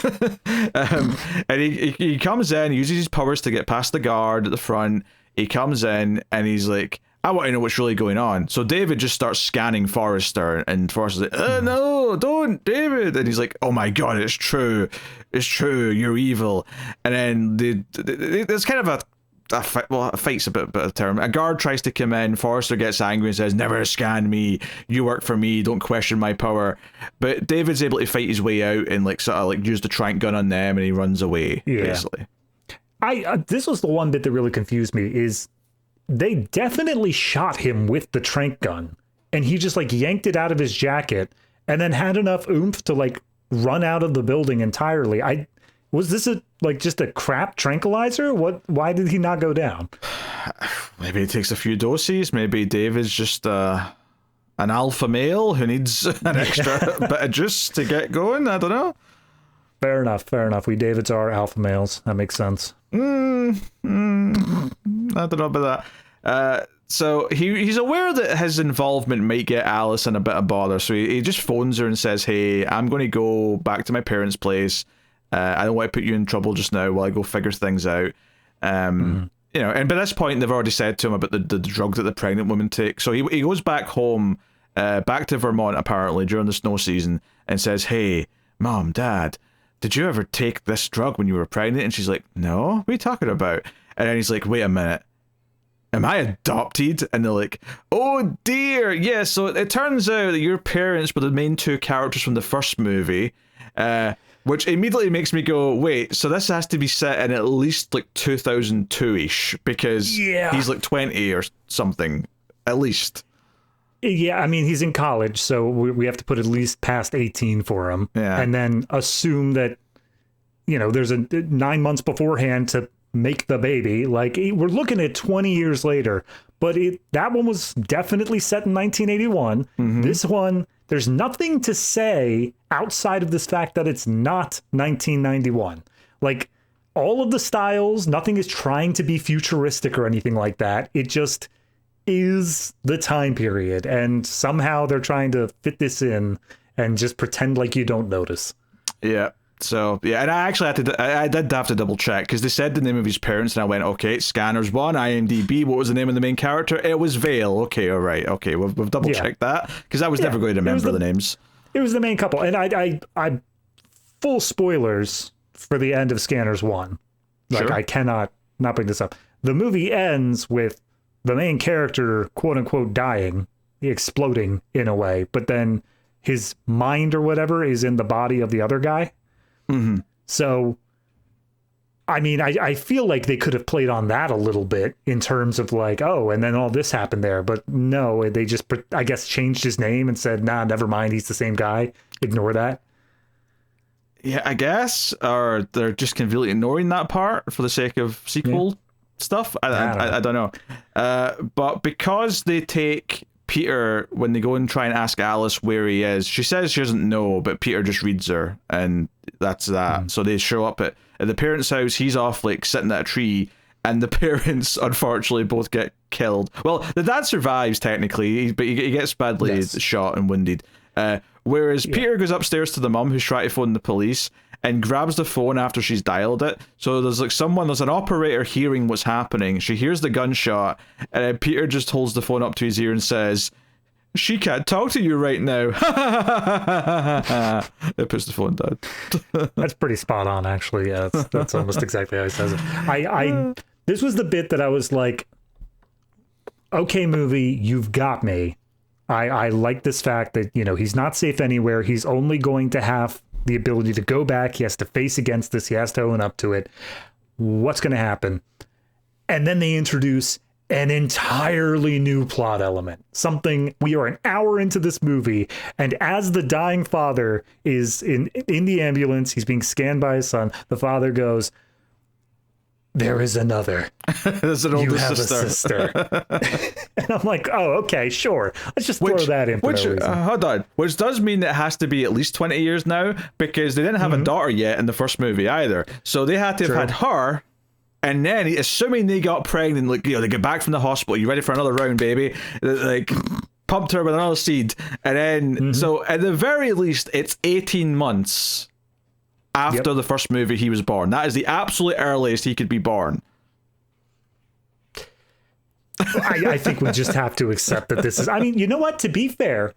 And he comes in, uses his powers to get past the guard at the front. He comes in and he's like, I want to know what's really going on. So David just starts scanning Forrester, and Forrester's like, no, don't, David. And he's like, oh my God, it's true. It's true. You're evil. And then there's kind of a a fight's a bit of a term. A guard tries to come in. Forrester gets angry and says, "Never scan me. You work for me. Don't question my power." But David's able to fight his way out and like sort of like use the trank gun on them, and he runs away. Yeah. Basically,
this was the one bit that really confused me. Is they definitely shot him with the trank gun, and he just like yanked it out of his jacket, and then had enough oomph to like run out of the building entirely. Was this just a crap tranquilizer? Why did he not go down?
Maybe he takes a few doses. Maybe David's just an alpha male who needs an extra bit of juice to get going. I don't know.
Fair enough. We Davids are alpha males. That makes sense.
I don't know about that. So he's aware that his involvement might get Alice in a bit of bother. So he just phones her and says, "Hey, I'm going to go back to my parents' place. I don't want to put you in trouble just now while I go figure things out." And by this point, they've already said to him about the drug that the pregnant woman takes. So he goes back home, back to Vermont, apparently, during the snow season, and says, "Hey, Mom, Dad, did you ever take this drug when you were pregnant?" And she's like, "No, what are you talking about?" And then he's like, "Wait a minute. Am I adopted?" And they're like, "Oh dear, yeah." So it turns out that your parents were the main two characters from the first movie, which immediately makes me go, wait, so this has to be set in at least like 2002-ish, because he's like 20 or something, at least.
Yeah, I mean, he's in college, so we have to put at least past 18 for him. Yeah. And then assume that, there's a 9 months beforehand to make the baby. Like, we're looking at 20 years later, but that one was definitely set in 1981. This one, there's nothing to say outside of this fact that it's not 1991. Like, all of the styles, nothing is trying to be futuristic or anything like that. It just is the time period, and somehow they're trying to fit this in and just pretend like you don't notice.
Yeah. So, yeah, and I did have to double check, because they said the name of his parents, and I went, okay, Scanners 1, IMDb, what was the name of the main character? It was Vale. Okay, all right. Okay, we've double checked that, because I was never going to remember the names.
It was the main couple, and I full spoilers for the end of Scanners 1. Like, sure. I cannot not bring this up. The movie ends with the main character, quote unquote, dying, exploding in a way, but then his mind or whatever is in the body of the other guy. So, I mean, I feel like they could have played on that a little bit in terms of like, oh, and then all this happened there. But no, they just, I guess, changed his name and said, nah, never mind, he's the same guy. Ignore that. Yeah,
I guess. Or they're just conveniently ignoring that part for the sake of sequel stuff. I don't know. But because they take Peter, when they go and try and ask Alice where he is, she says she doesn't know, but Peter just reads her, and that's that. So they show up at the parents' house. He's off like sitting at a tree, and the parents unfortunately both get killed. Well, the dad survives technically, but he gets badly shot and wounded. Whereas Peter goes upstairs to the mum, who's trying to phone the police, and grabs the phone after she's dialed it. So there's an operator hearing what's happening. She hears the gunshot, and then Peter just holds the phone up to his ear and says, "She can't talk to you right now." It puts the phone down.
That's pretty spot on, actually. Yeah, that's almost exactly how he says it. This was the bit that I was like, okay, movie, you've got me. I like this fact that, he's not safe anywhere. He's only going to have the ability to go back. He has to face against this. He has to own up to it. What's going to happen? And then they introduce an entirely new plot element. Something, we are an hour into this movie, and as the dying father is in the ambulance, he's being scanned by his son, the father goes, "There is another.
There's an older
you have
sister."
A sister. And I'm like, oh, okay, sure. Let's just throw that in for no reason.
Hold on. Which does mean it has to be at least 20 years now, because they didn't have a daughter yet in the first movie either. So they had to have had her, and then, assuming they got pregnant, like, they get back from the hospital, you ready for another round, baby? Like, pumped her with another seed. And then, so at the very least, it's 18 months after the first movie he was born. That is the absolute earliest he could be born.
I think we just have to accept that this is, I mean, you know what? To be fair,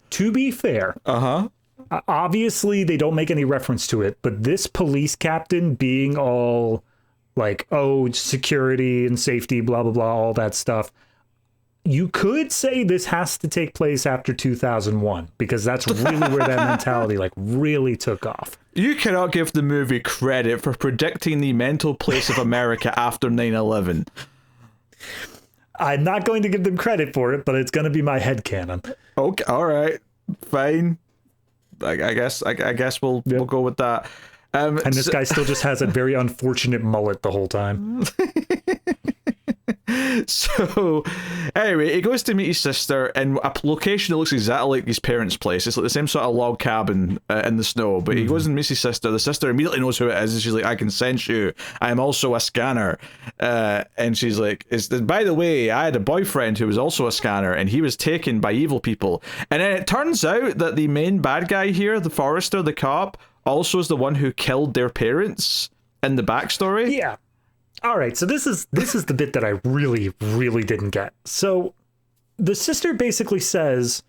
obviously they don't make any reference to it, but this police captain being all like, oh, security and safety, blah, blah, blah, all that stuff. You could say this has to take place after 2001 because that's really where that mentality like really took off.
You cannot give the movie credit for predicting the mental place of America after 9/11.
I'm not going to give them credit for it, but it's going to be my headcanon.
Okay, all right, fine. I guess we'll go with that.
And this guy still just has a very unfortunate mullet the whole time.
So, anyway, he goes to meet his sister in a location that looks exactly like his parents' place. It's like the same sort of log cabin in the snow, but he goes and meets his sister. The sister immediately knows who it is, and she's like, I can sense you. I am also a scanner. And she's like, by the way, I had a boyfriend who was also a scanner, and he was taken by evil people. And then it turns out that the main bad guy here, the Forrester, the cop, also is the one who killed their parents in the backstory.
Yeah. All right, so this is the bit that I really, really didn't get. So the sister basically says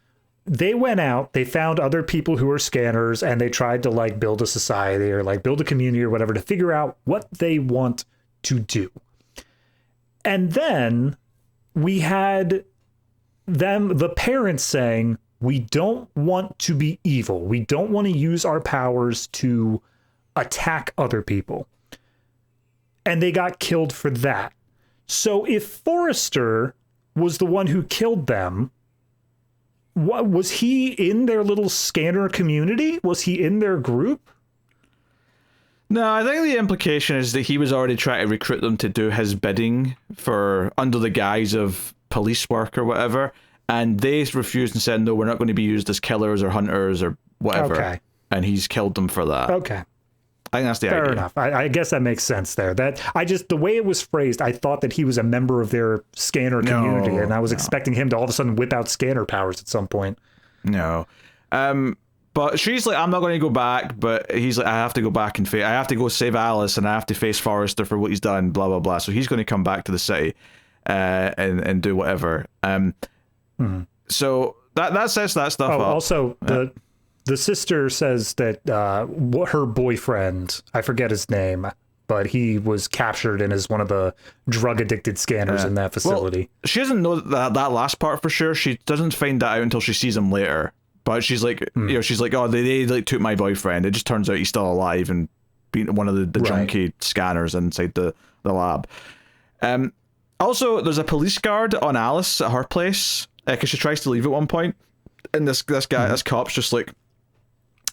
they went out, they found other people who are scanners, and they tried to like build a society or like build a community or whatever to figure out what they want to do. And then we had the parents saying, we don't want to be evil. We don't want to use our powers to attack other people. And they got killed for that. So if Forrester was the one who killed them, what was he in their little scanner community? Was he in their group?
No, I think the implication is that he was already trying to recruit them to do his bidding for under the guise of police work or whatever, and they refused and said, no, we're not going to be used as killers or hunters or whatever. Okay. And he's killed them for that.
Okay.
I think that's the idea.
Fair enough. I guess that makes sense there. The way it was phrased, I thought that he was a member of their scanner community, and I was expecting him to all of a sudden whip out scanner powers at some point.
No. But she's like, I'm not going to go back, but he's like, I have to go back and I have to go save Alice, and I have to face Forrester for what he's done, blah, blah, blah. So he's going to come back to the city and do whatever. So that sets that stuff up.
Also, the sister says that her boyfriend, I forget his name, but he was captured and is one of the drug-addicted scanners in that facility.
Well, she doesn't know that last part for sure. She doesn't find that out until she sees him later. But she's like, she's like, oh, they like took my boyfriend. It just turns out he's still alive and being one of the junky scanners inside the lab. Also, there's a police guard on Alice at her place because she tries to leave at one point, and this guy, this cop's just like,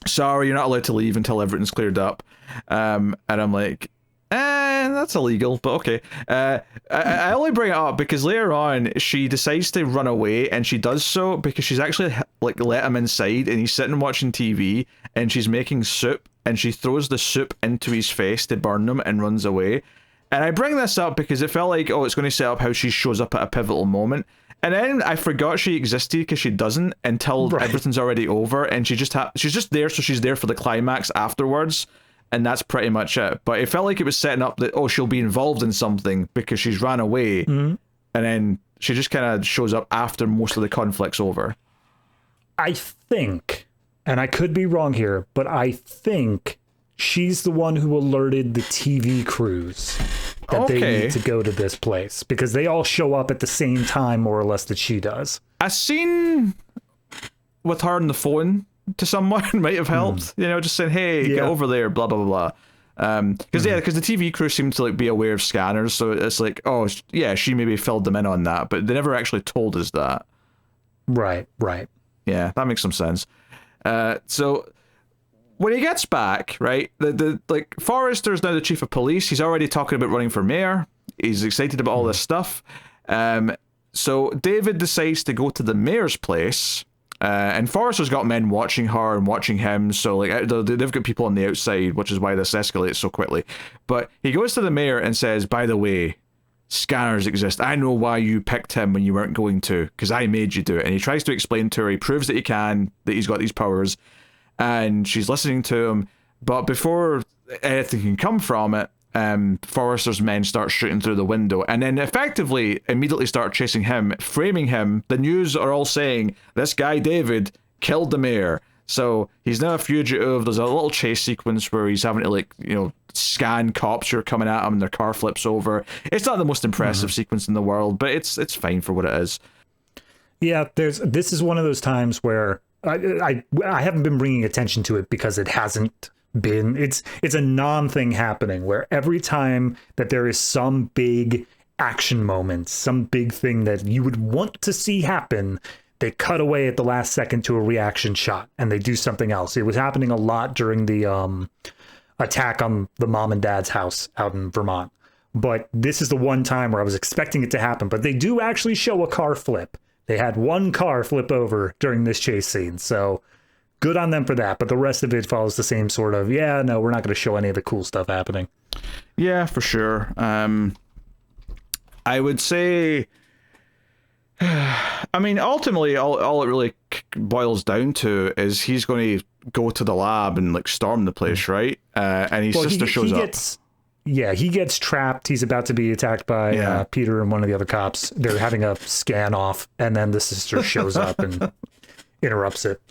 sorry, you're not allowed to leave until everything's cleared up. And I'm like, that's illegal, but okay. I only bring it up because later on she decides to run away, and she does so because she's actually like let him inside, and he's sitting watching TV, and she's making soup, and she throws the soup into his face to burn him and runs away. And I bring this up because it felt like, it's going to set up how she shows up at a pivotal moment. And then I forgot she existed because she doesn't until everything's already over, and she's just there, so she's there for the climax afterwards, and that's pretty much it. But it felt like it was setting up that, she'll be involved in something because she's ran away, and then she just kind of shows up after most of the conflict's over.
I think, and I could be wrong here, but I think she's the one who alerted the TV crews that they need to go to this place because they all show up at the same time, more or less, that she does.
A scene with her on the phone to someone might have helped, just saying, hey, get over there, blah, blah, blah, blah. Because the TV crew seem to like be aware of scanners, so it's like, she maybe filled them in on that, but they never actually told us that.
Right.
Yeah, that makes some sense. So when he gets back, right, the Forrester's now the chief of police. He's already talking about running for mayor. He's excited about all this stuff. So David decides to go to the mayor's place, and Forrester's got men watching her and watching him. So like they've got people on the outside, which is why this escalates so quickly. But he goes to the mayor and says, by the way, scanners exist. I know why you picked him when you weren't going to, because I made you do it. And he tries to explain to her. He proves that he can, that he's got these powers. And she's listening to him, but before anything can come from it, Forrester's men start shooting through the window, and then effectively immediately start chasing him, framing him. The news are all saying this guy David killed the mayor. So he's now a fugitive. There's a little chase sequence where he's having to, like, you know, scan cops who are coming at him and their car flips over. It's not the most impressive sequence in the world, but it's fine for what it is.
Yeah, this is one of those times where I haven't been bringing attention to it because it hasn't been. It's a non-thing happening where every time that there is some big action moment, some big thing that you would want to see happen, they cut away at the last second to a reaction shot and they do something else. It was happening a lot during the attack on the mom and dad's house out in Vermont. But this is the one time where I was expecting it to happen, but they do actually show a car flip. They had one car flip over during this chase scene. So good on them for that. But the rest of it follows the same sort of, yeah, no, we're not going to show any of the cool stuff happening.
Yeah, for sure. I would say, I mean, ultimately, all it really boils down to is he's going to go to the lab and, like, storm the place, right? And his sister shows up.
Yeah, he gets trapped. He's about to be attacked by Peter and one of the other cops. They're having a scan off, and then the sister shows up and interrupts it.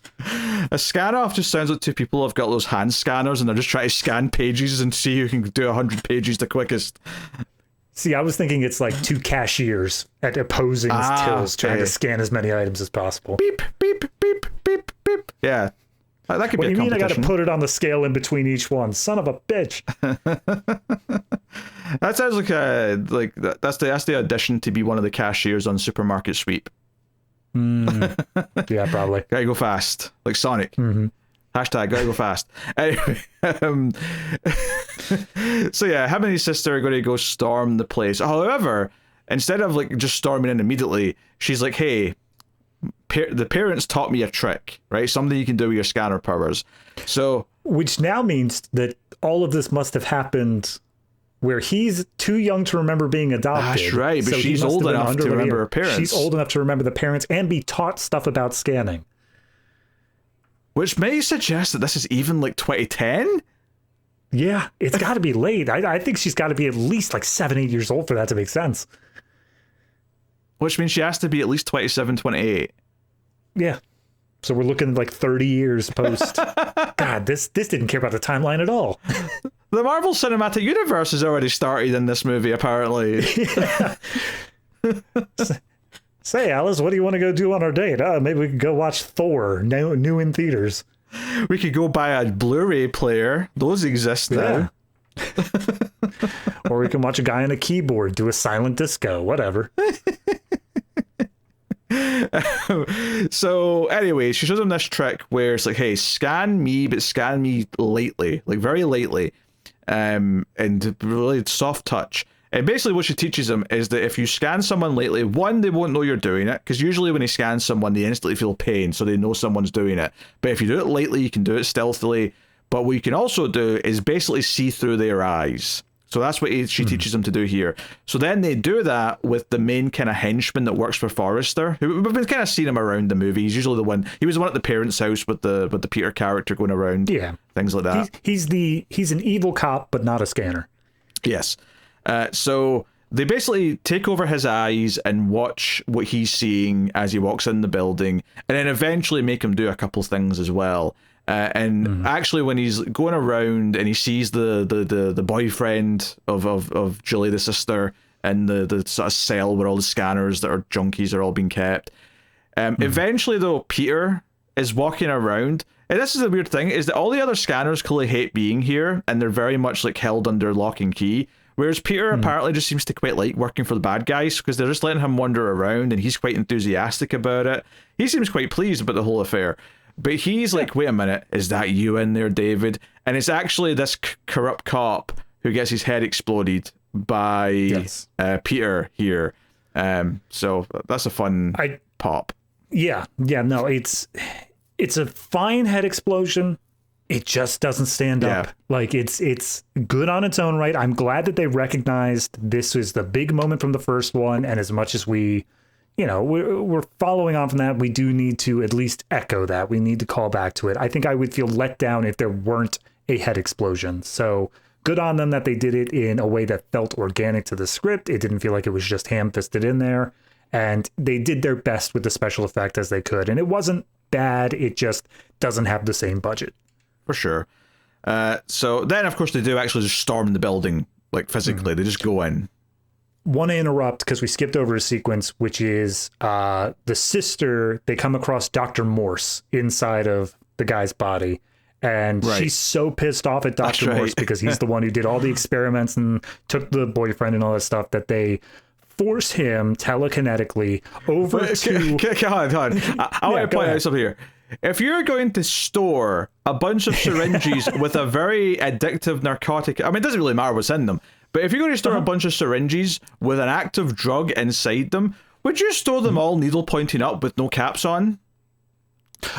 A scan off just sounds like two people have got those hand scanners and they're just trying to scan pages and see who can do 100 pages the quickest.
See, I was thinking it's like two cashiers at opposing tills trying to scan as many items as possible.
Beep, beep, beep, beep, beep. Yeah. That could be a competition. What do you mean I got to
put it on the scale in between each one? Son of a bitch.
That sounds like that's the audition to be one of the cashiers on Supermarket Sweep.
Yeah, probably.
Gotta go fast, like Sonic. Hashtag gotta go fast. Anyway, so yeah, him and his sister are going to go storm the place. However, instead of, like, just storming in immediately, she's like, hey, the parents taught me a trick, right? Something you can do with your scanner powers. So,
which now means that all of this must have happened where he's too young to remember being adopted.
That's right, but she's old enough to remember her parents.
She's old enough to remember the parents and be taught stuff about scanning.
Which may suggest that this is even, like, 2010?
Yeah, it's got to be late. I think she's got to be at least like 7-8 years old for that to make sense.
Which means she has to be at least 27, 28.
Yeah. So we're looking like 30 years post. God, this didn't care about the timeline at all.
The Marvel Cinematic Universe has already started in this movie, apparently.
Yeah. Say, Alice, what do you want to go do on our date? Maybe we could go watch Thor, new in theaters.
We could go buy a Blu-ray player. Those exist now.
Or we can watch a guy on a keyboard do a silent disco, whatever.
So anyway, she shows him this trick where it's like, hey, scan me, but scan me lately, like very lately, and really soft touch. And basically what she teaches him is that if you scan someone lately, one, they won't know you're doing it, because usually when he scans someone, they instantly feel pain, so they know someone's doing it. But if you do it lately, you can do it stealthily. But what you can also do is basically see through their eyes. So that's what she teaches them to do here. So then they do that with the main kind of henchman that works for Forrester. We've been kind of seeing him around the movie. He's usually the one. He was the one at the parents' house with the Peter character going around.
Yeah,
things like that.
He's an evil cop, but not a scanner.
Yes. So they basically take over his eyes and watch what he's seeing as he walks in the building, and then eventually make him do a couple things as well. Actually, when he's going around and he sees the boyfriend of Julie, the sister, in the sort of cell where all the scanners that are junkies are all being kept. Eventually, though, Peter is walking around. And this is the weird thing, is that all the other scanners clearly hate being here, and they're very much like held under lock and key. Whereas Peter apparently just seems to quite like working for the bad guys, because they're just letting him wander around, and he's quite enthusiastic about it. He seems quite pleased about the whole affair. But he's like, wait a minute, is that you in there, David? And it's actually this corrupt cop who gets his head exploded by Peter here. So that's a fun pop.
Yeah, no, it's a fine head explosion. It just doesn't stand up. Like, it's good on its own right. I'm glad that they recognized this was the big moment from the first one, and as much as we're following on from that, we do need to at least echo that. We need to call back to it. I think I would feel let down if there weren't a head explosion. So good on them that they did it in a way that felt organic to the script. It didn't feel like it was just ham-fisted in there. And they did their best with the special effect as they could. And it wasn't bad. It just doesn't have the same budget.
For sure. So then, of course, they do actually just storm the building, like physically. They just go in.
Want to interrupt because we skipped over a sequence, which is the sister. They come across Dr. Morse inside of the guy's body. And she's so pissed off at Dr. Morse because he's the one who did all the experiments and took the boyfriend and all that stuff, that they force him telekinetically over to...
Hold on. I want to point out something here. If you're going to store a bunch of syringes with a very addictive narcotic... I mean, it doesn't really matter what's in them, but if you're going to store a bunch of syringes with an active drug inside them, would you store them all needle pointing up with no caps on?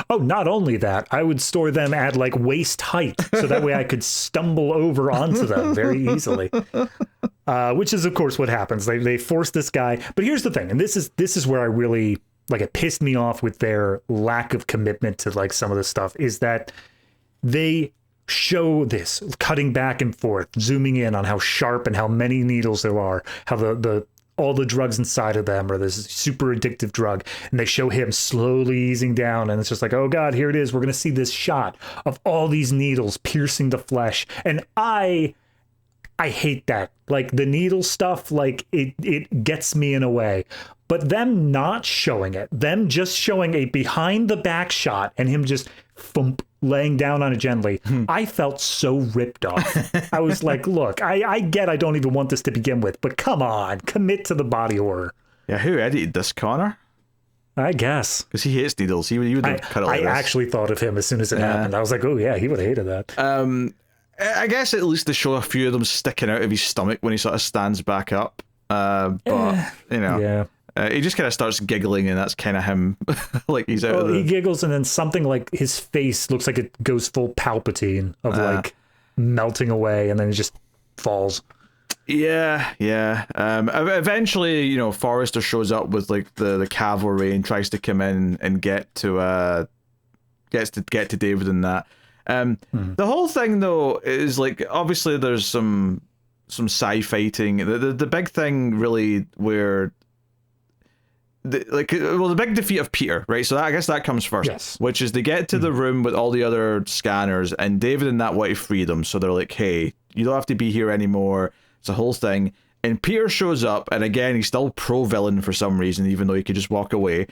Oh, not only that, I would store them at like waist height so that way I could stumble over onto them very easily. Which is, of course, what happens. They force this guy. But here's the thing, and this is where I really, like, it pissed me off with their lack of commitment to like some of the stuff, is that they show this cutting back and forth, zooming in on how sharp and how many needles there are, how the all the drugs inside of them are this super addictive drug, and they show him slowly easing down, and it's just like, oh god, here it is, we're gonna see this shot of all these needles piercing the flesh. And I hate that. Like, the needle stuff, like, it gets me in a way. But them not showing it, them just showing a behind the back shot and him just laying down on it gently, I felt so ripped off. I was like, look, I get I don't even want this to begin with, but come on, commit to the body horror.
Yeah, who edited this, Connor?
I guess.
Because he hates needles. He would have cut it like
this. I actually thought of him as soon as it happened. I was like, oh yeah, he would have hated that.
I guess at least they show a few of them sticking out of his stomach when he sort of stands back up. But, you know.
Yeah.
He just kind of starts giggling, and that's kind of him. Like, he's out of the...
He giggles, and then something like his face looks like it goes full Palpatine of like melting away, and then it just falls.
Yeah. Eventually, you know, Forrester shows up with like the cavalry and tries to come in and get to David and that. The whole thing though is like, obviously there's some sci-fighting. The big thing really where the big defeat of Peter, right? So I guess that comes first,
yes.
Which is they get to the room with all the other scanners, and David and that want to free them. So they're like, hey, you don't have to be here anymore. It's a whole thing. And Peter shows up, and again, he's still pro-villain for some reason, even though he could just walk away.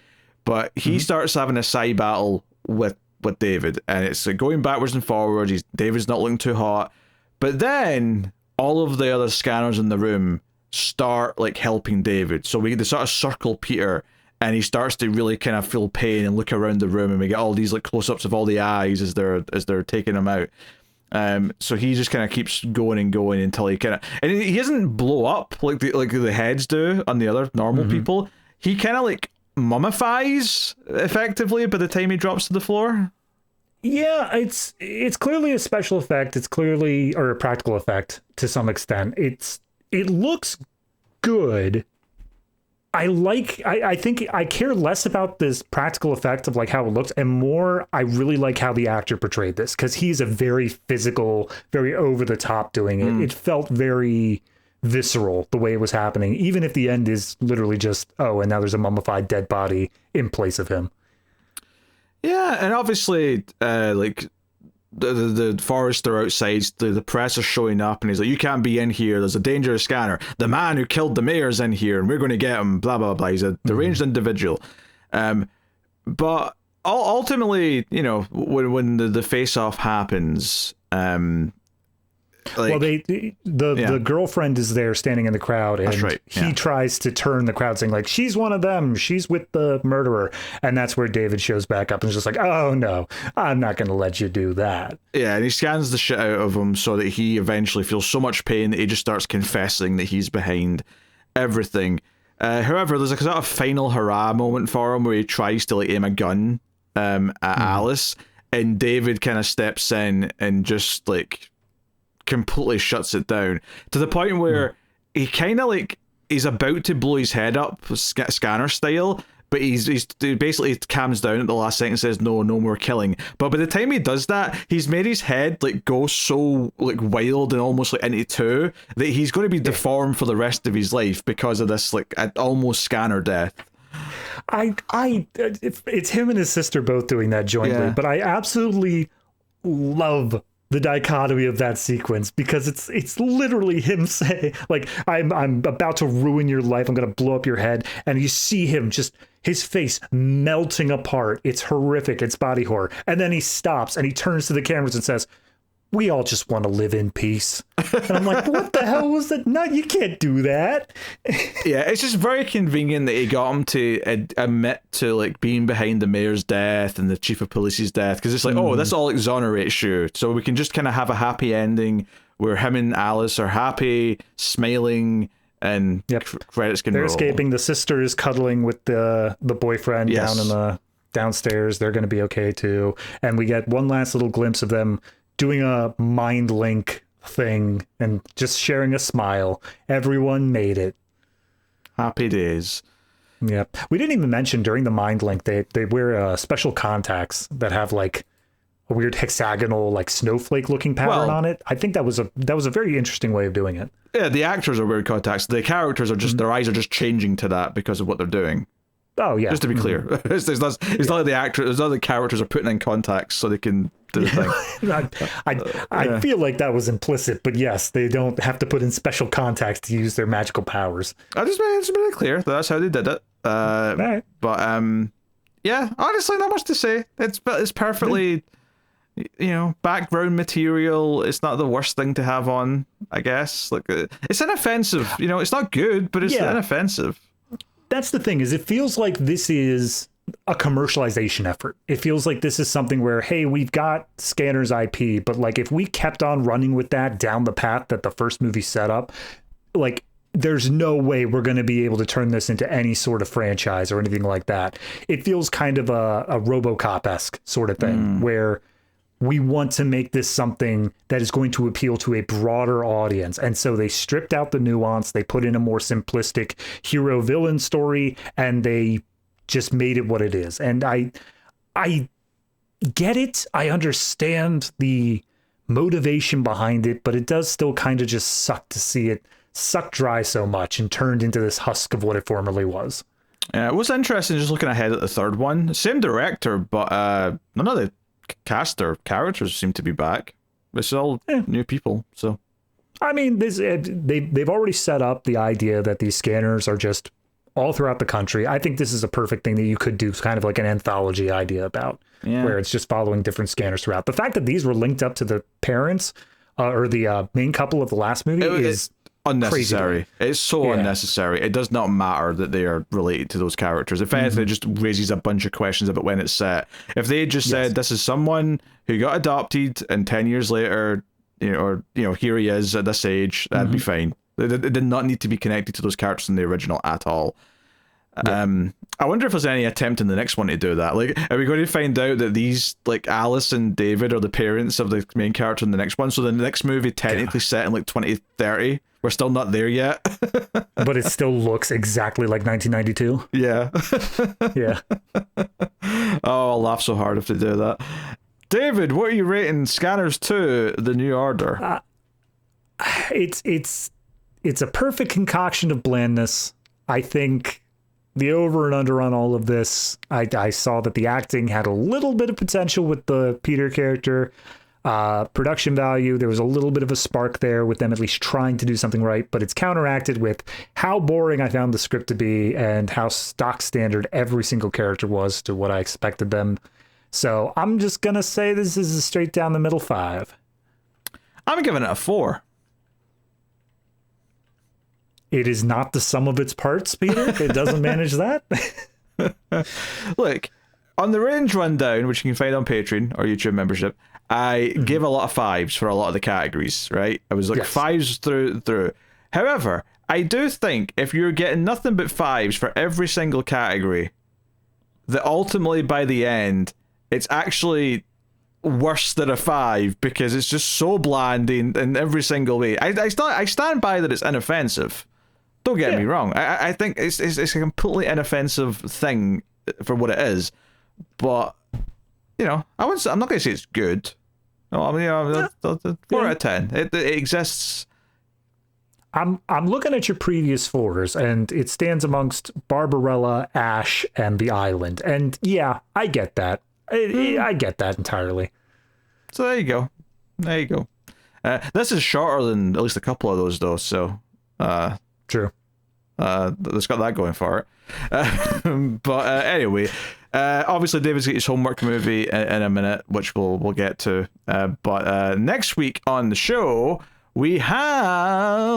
But he starts having a side battle with David, and it's like going backwards and forwards. David's not looking too hot. But then all of the other scanners in the room start like helping David. So they sort of circle Peter, and he starts to really kind of feel pain and look around the room, and we get all these like close-ups of all the eyes as they're taking him out. So he just kind of keeps going and going until he kind of, and he doesn't blow up like the heads do on the other normal people. He kind of like mummifies effectively by the time he drops to the floor.
Yeah, it's clearly a special effect. It's clearly, or a practical effect to some extent. It looks good. I think I care less about this practical effect of like how it looks, and more I really like how the actor portrayed this, because he's a very physical, very over the top doing it. It felt very visceral the way it was happening, even if the end is literally just, oh, and now there's a mummified dead body in place of him.
Yeah, and obviously like the Forrester outside, the press are showing up, and he's like, you can't be in here, there's a dangerous scanner, the man who killed the mayor's in here, and we're going to get him, blah blah blah. He's a deranged individual. But ultimately, you know, when the face-off happens, like, well,
the girlfriend is there standing in the crowd, and
that's right, yeah.
He tries to turn the crowd, saying like, she's one of them, she's with the murderer, and that's where David shows back up and is just like, oh no, I'm not going to let you do that. Yeah,
and he scans the shit out of him so that he eventually feels so much pain that he just starts confessing that he's behind everything. However, there's a sort of final hurrah moment for him where he tries to like aim a gun at Alice, and David kind of steps in and just like completely shuts it down to the point where he kind of like he's about to blow his head up scanner style, but he basically calms down at the last second and says no more killing. But by the time he does that, he's made his head like go so like wild and almost like into two that he's going to be deformed for the rest of his life because of this like almost scanner death.
It's him and his sister both doing that jointly, but I absolutely love the dichotomy of that sequence because it's literally him saying, like, I'm about to ruin your life, I'm gonna blow up your head, and you see him just his face melting apart. It's horrific, it's body horror, and then he stops and he turns to the cameras and says, we all just want to live in peace. And I'm like, what the hell was that? No, you can't do that.
Yeah, it's just very convenient that he got him to admit to like being behind the mayor's death and the chief of police's death, because it's like, oh, this all exonerates you, so we can just kind of have a happy ending where him and Alice are happy, smiling, and credits can
They're
roll.
escaping. The sister is cuddling with the boyfriend down in the downstairs. They're going to be okay too. And we get one last little glimpse of them doing a mind link thing and just sharing a smile. Everyone made it.
Happy days.
Yeah. We didn't even mention during the mind link they wear special contacts that have like a weird hexagonal like snowflake looking pattern on it. I think that was a very interesting way of doing it.
Yeah, the actors are wearing contacts. The characters are just their eyes are just changing to that because of what they're doing.
Oh yeah.
Just to be clear, it's not like the actors. It's not the characters are putting in contacts so they can do the thing.
I feel like that was implicit, but yes, they don't have to put in special contacts to use their magical powers.
I just made it really clear that that's how they did it.
Right.
But yeah, honestly, not much to say. It's perfectly, background material. It's not the worst thing to have on, I guess. Like it's inoffensive. It's not good, but it's inoffensive.
That's the thing, is it feels like this is a commercialization effort. It feels like this is something where, hey, we've got Scanner's IP, but like if we kept on running with that down the path that the first movie set up, like there's no way we're going to be able to turn this into any sort of franchise or anything like that. It feels kind of a RoboCop-esque sort of thing where we want to make this something that is going to appeal to a broader audience. And so they stripped out the nuance, they put in a more simplistic hero-villain story, and they just made it what it is. And I get it. I understand the motivation behind it, but it does still kind of just suck to see it sucked dry so much and turned into this husk of what it formerly was.
Yeah, it was interesting just looking ahead at the third one. Same director, but none of the cast or characters seem to be back. It's all new people, so
I mean, they've already set up the idea that these scanners are just all throughout the country. I think this is a perfect thing that you could do kind of like an anthology idea about, where it's just following different scanners throughout. The fact that these were linked up to the parents or the main couple of the last movie is
unnecessary.
Crazy.
It's so unnecessary. It does not matter that they are related to those characters. If anything, it just raises a bunch of questions about when it's set. If they just said this is someone who got adopted and 10 years later, here he is at this age, that'd be fine. It did not need to be connected to those characters in the original at all. I wonder if there's any attempt in the next one to do that. Like, are we going to find out that these, like, Alice and David are the parents of the main character in the next one? So the next movie technically set in like 2030. We're still not there yet.
But it still looks exactly like 1992.
Yeah.
Yeah.
Oh, I'll laugh so hard if they do that. David, what are you rating Scanners 2, The New Order?
It's a perfect concoction of blandness. I think the over and under on all of this, I saw that the acting had a little bit of potential with the Peter character. Production value, there was a little bit of a spark there with them at least trying to do something right, but it's counteracted with how boring I found the script to be and how stock standard every single character was to what I expected them. So I'm just gonna say this is a straight down the middle 5.
I'm giving it a 4.
It is not the sum of its parts, Peter. It doesn't manage that.
Look, on the range rundown, which you can find on Patreon or YouTube membership, I gave a lot of 5s for a lot of the categories, right? I was like 5s through. However, I do think if you're getting nothing but 5s for every single category, that ultimately by the end, it's actually worse than a 5 because it's just so bland in every single way. I stand by that it's inoffensive. Don't get me wrong. I think it's a completely inoffensive thing for what it is, but I'm not going to say it's good. No, I mean, 4 out of 10. It exists.
I'm looking at your previous fours, and it stands amongst Barbarella, Ash, and The Island. And yeah, I get that. I get that entirely.
So there you go. There you go. This is shorter than at least a couple of those, though. So
True.
It's got that going for it. But anyway, obviously David's got his homework movie in a minute, which we'll get to. But next week on the show, we have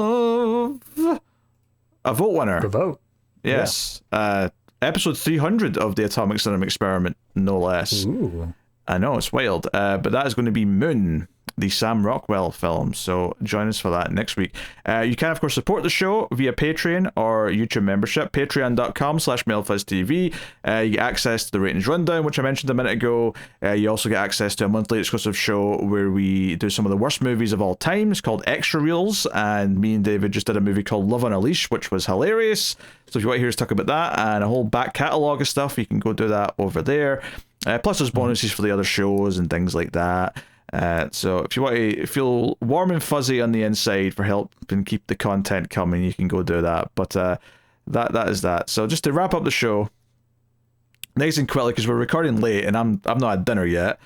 a vote winner.
The vote.
Yes. Yeah. Episode 300 of the Atomic Cinema Experiment, no less.
Ooh.
I know, it's wild. But that is going to be Moon, the Sam Rockwell film. So join us for that next week. You can, of course, support the show via Patreon or YouTube membership. Patreon.com/MailFuzzTV. You get access to the Ratings Rundown, which I mentioned a minute ago. You also get access to a monthly exclusive show where we do some of the worst movies of all time. It's called Extra Reels, and me and David just did a movie called Love on a Leash, which was hilarious. So if you want to hear us talk about that and a whole back catalogue of stuff, you can go do that over there. Plus there's bonuses for the other shows and things like that. So if you want to feel warm and fuzzy on the inside for help and keep the content coming, you can go do that. But that is that. So just to wrap up the show, nice and quickly, because we're recording late and I'm not at dinner yet.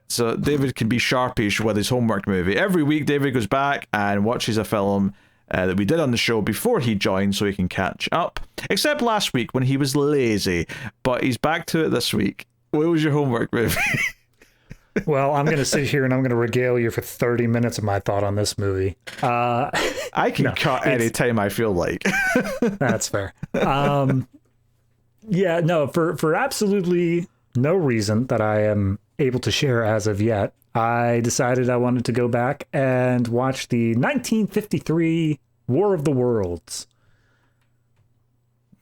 So David can be sharpish with his homework movie. Every week David goes back and watches a film that we did on the show before he joined, so he can catch up. Except last week when he was lazy, but he's back to it this week. What was your homework movie?
Well, I'm going to sit here and I'm going to regale you for 30 minutes of my thought on this movie.
I can cut any time I feel like.
That's fair. Yeah, no, for absolutely no reason that I am able to share as of yet, I decided I wanted to go back and watch the 1953 War of the Worlds.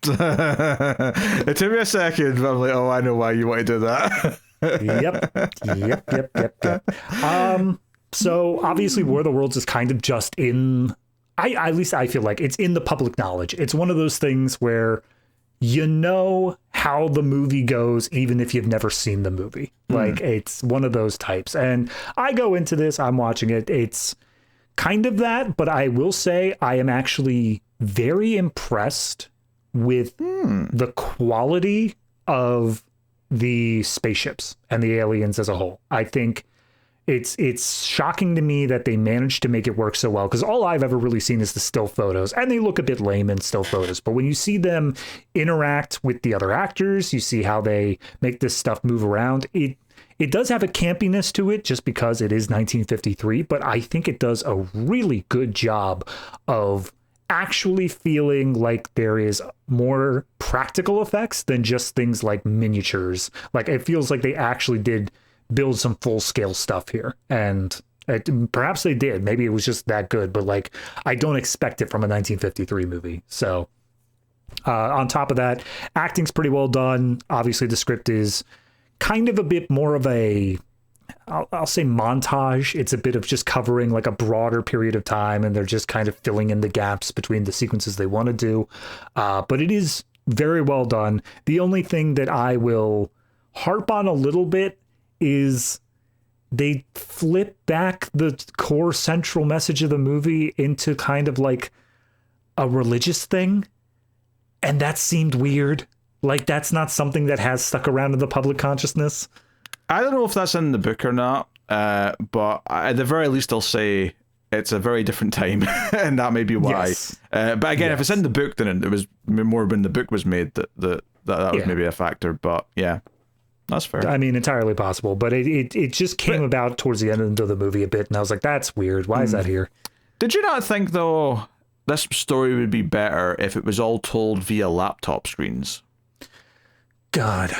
It took me a second, but I'm like, oh, I know why you want to do that.
Yep. So obviously War of the Worlds is kind of just in, at least I feel like it's in the public knowledge. It's one of those things where you know how the movie goes, even if you've never seen the movie. Like, it's one of those types. And I go into this, I'm watching it. It's kind of that, but I will say I am actually very impressed with the quality of the spaceships and the aliens as a whole. I think it's shocking to me that they managed to make it work so well, because all I've ever really seen is the still photos, and they look a bit lame in still photos. But when you see them interact with the other actors, you see how they make this stuff move around. It does have a campiness to it just because it is 1953, but I think it does a really good job of actually feeling like there is more practical effects than just things like miniatures. Like, it feels like they actually did build some full-scale stuff here, and perhaps they did. Maybe it was just that good, but like, I don't expect it from a 1953 movie. So on top of that, acting's pretty well done. Obviously the script is kind of a bit more of a, I'll say montage. It's a bit of just covering like a broader period of time, and they're just kind of filling in the gaps between the sequences they want to do. But it is very well done. The only thing that I will harp on a little bit is they flip back the core central message of the movie into kind of like a religious thing. And that seemed weird. Like, that's not something that has stuck around in the public consciousness.
I don't know if that's in the book or not, but at the very least I'll say it's a very different time, and that may be why.
Yes.
But again, if it's in the book, then it was more when the book was made that was maybe a factor. But yeah, that's fair.
I mean, entirely possible, but it just came about towards the end of the movie a bit, and I was like, that's weird. Why is that here?
Did you not think, though, this story would be better if it was all told via laptop screens?
God,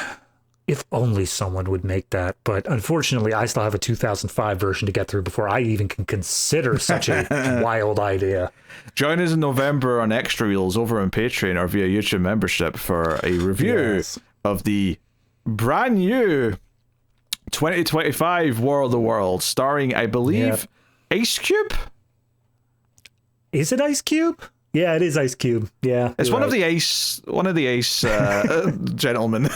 if only someone would make that. But unfortunately, I still have a 2005 version to get through before I even can consider such a wild idea. Join
us in November on Extra Reels over on Patreon or via YouTube membership for a review of the brand new 2025 War of the Worlds, starring, I believe, Ice Cube?
Is it Ice Cube? Yeah, it is Ice Cube. Yeah,
it's one of the ice gentlemen.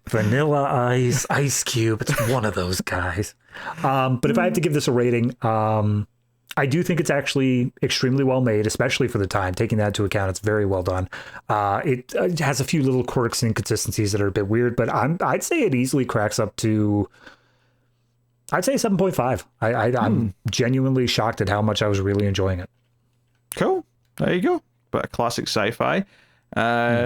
Vanilla Ice, Ice Cube. It's one of those guys. But if I had to give this a rating, I I do think it's actually extremely well made, especially for the time. Taking that into account, it's very well done. It has a few little quirks and inconsistencies that are a bit weird, but I'd say it easily cracks up to, I'd say 7.5. I'm genuinely shocked at how much I was really enjoying it.
Cool. There you go. But a classic sci-fi.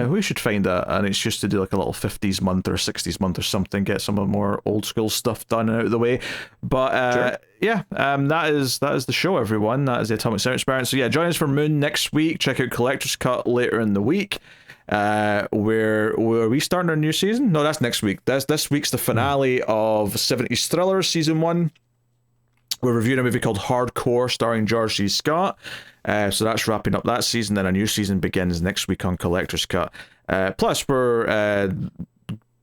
We should find an excuse to do like a little 50s month or 60s month or something, get some of the more old school stuff done and out of the way. But
Sure.
that is the show, everyone. That is the Atomic Sound Experiment. So yeah, join us for Moon next week. Check out Collector's Cut later in the week. Where are we starting our new season? No, that's next week. This week's the finale of 70s Thriller season 1. We're reviewing a movie called Hardcore starring George C. Scott. So that's wrapping up that season. Then a new season begins next week on Collector's Cut. Plus, we're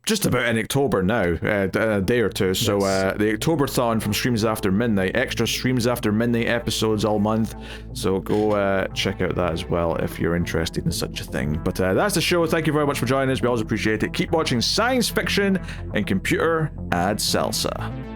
just about in October now, a day or two. So the October-thon from Streams After Midnight, extra Streams After Midnight episodes all month. So go check out that as well if you're interested in such a thing. But that's the show. Thank you very much for joining us. We always appreciate it. Keep watching science fiction and computer ad salsa.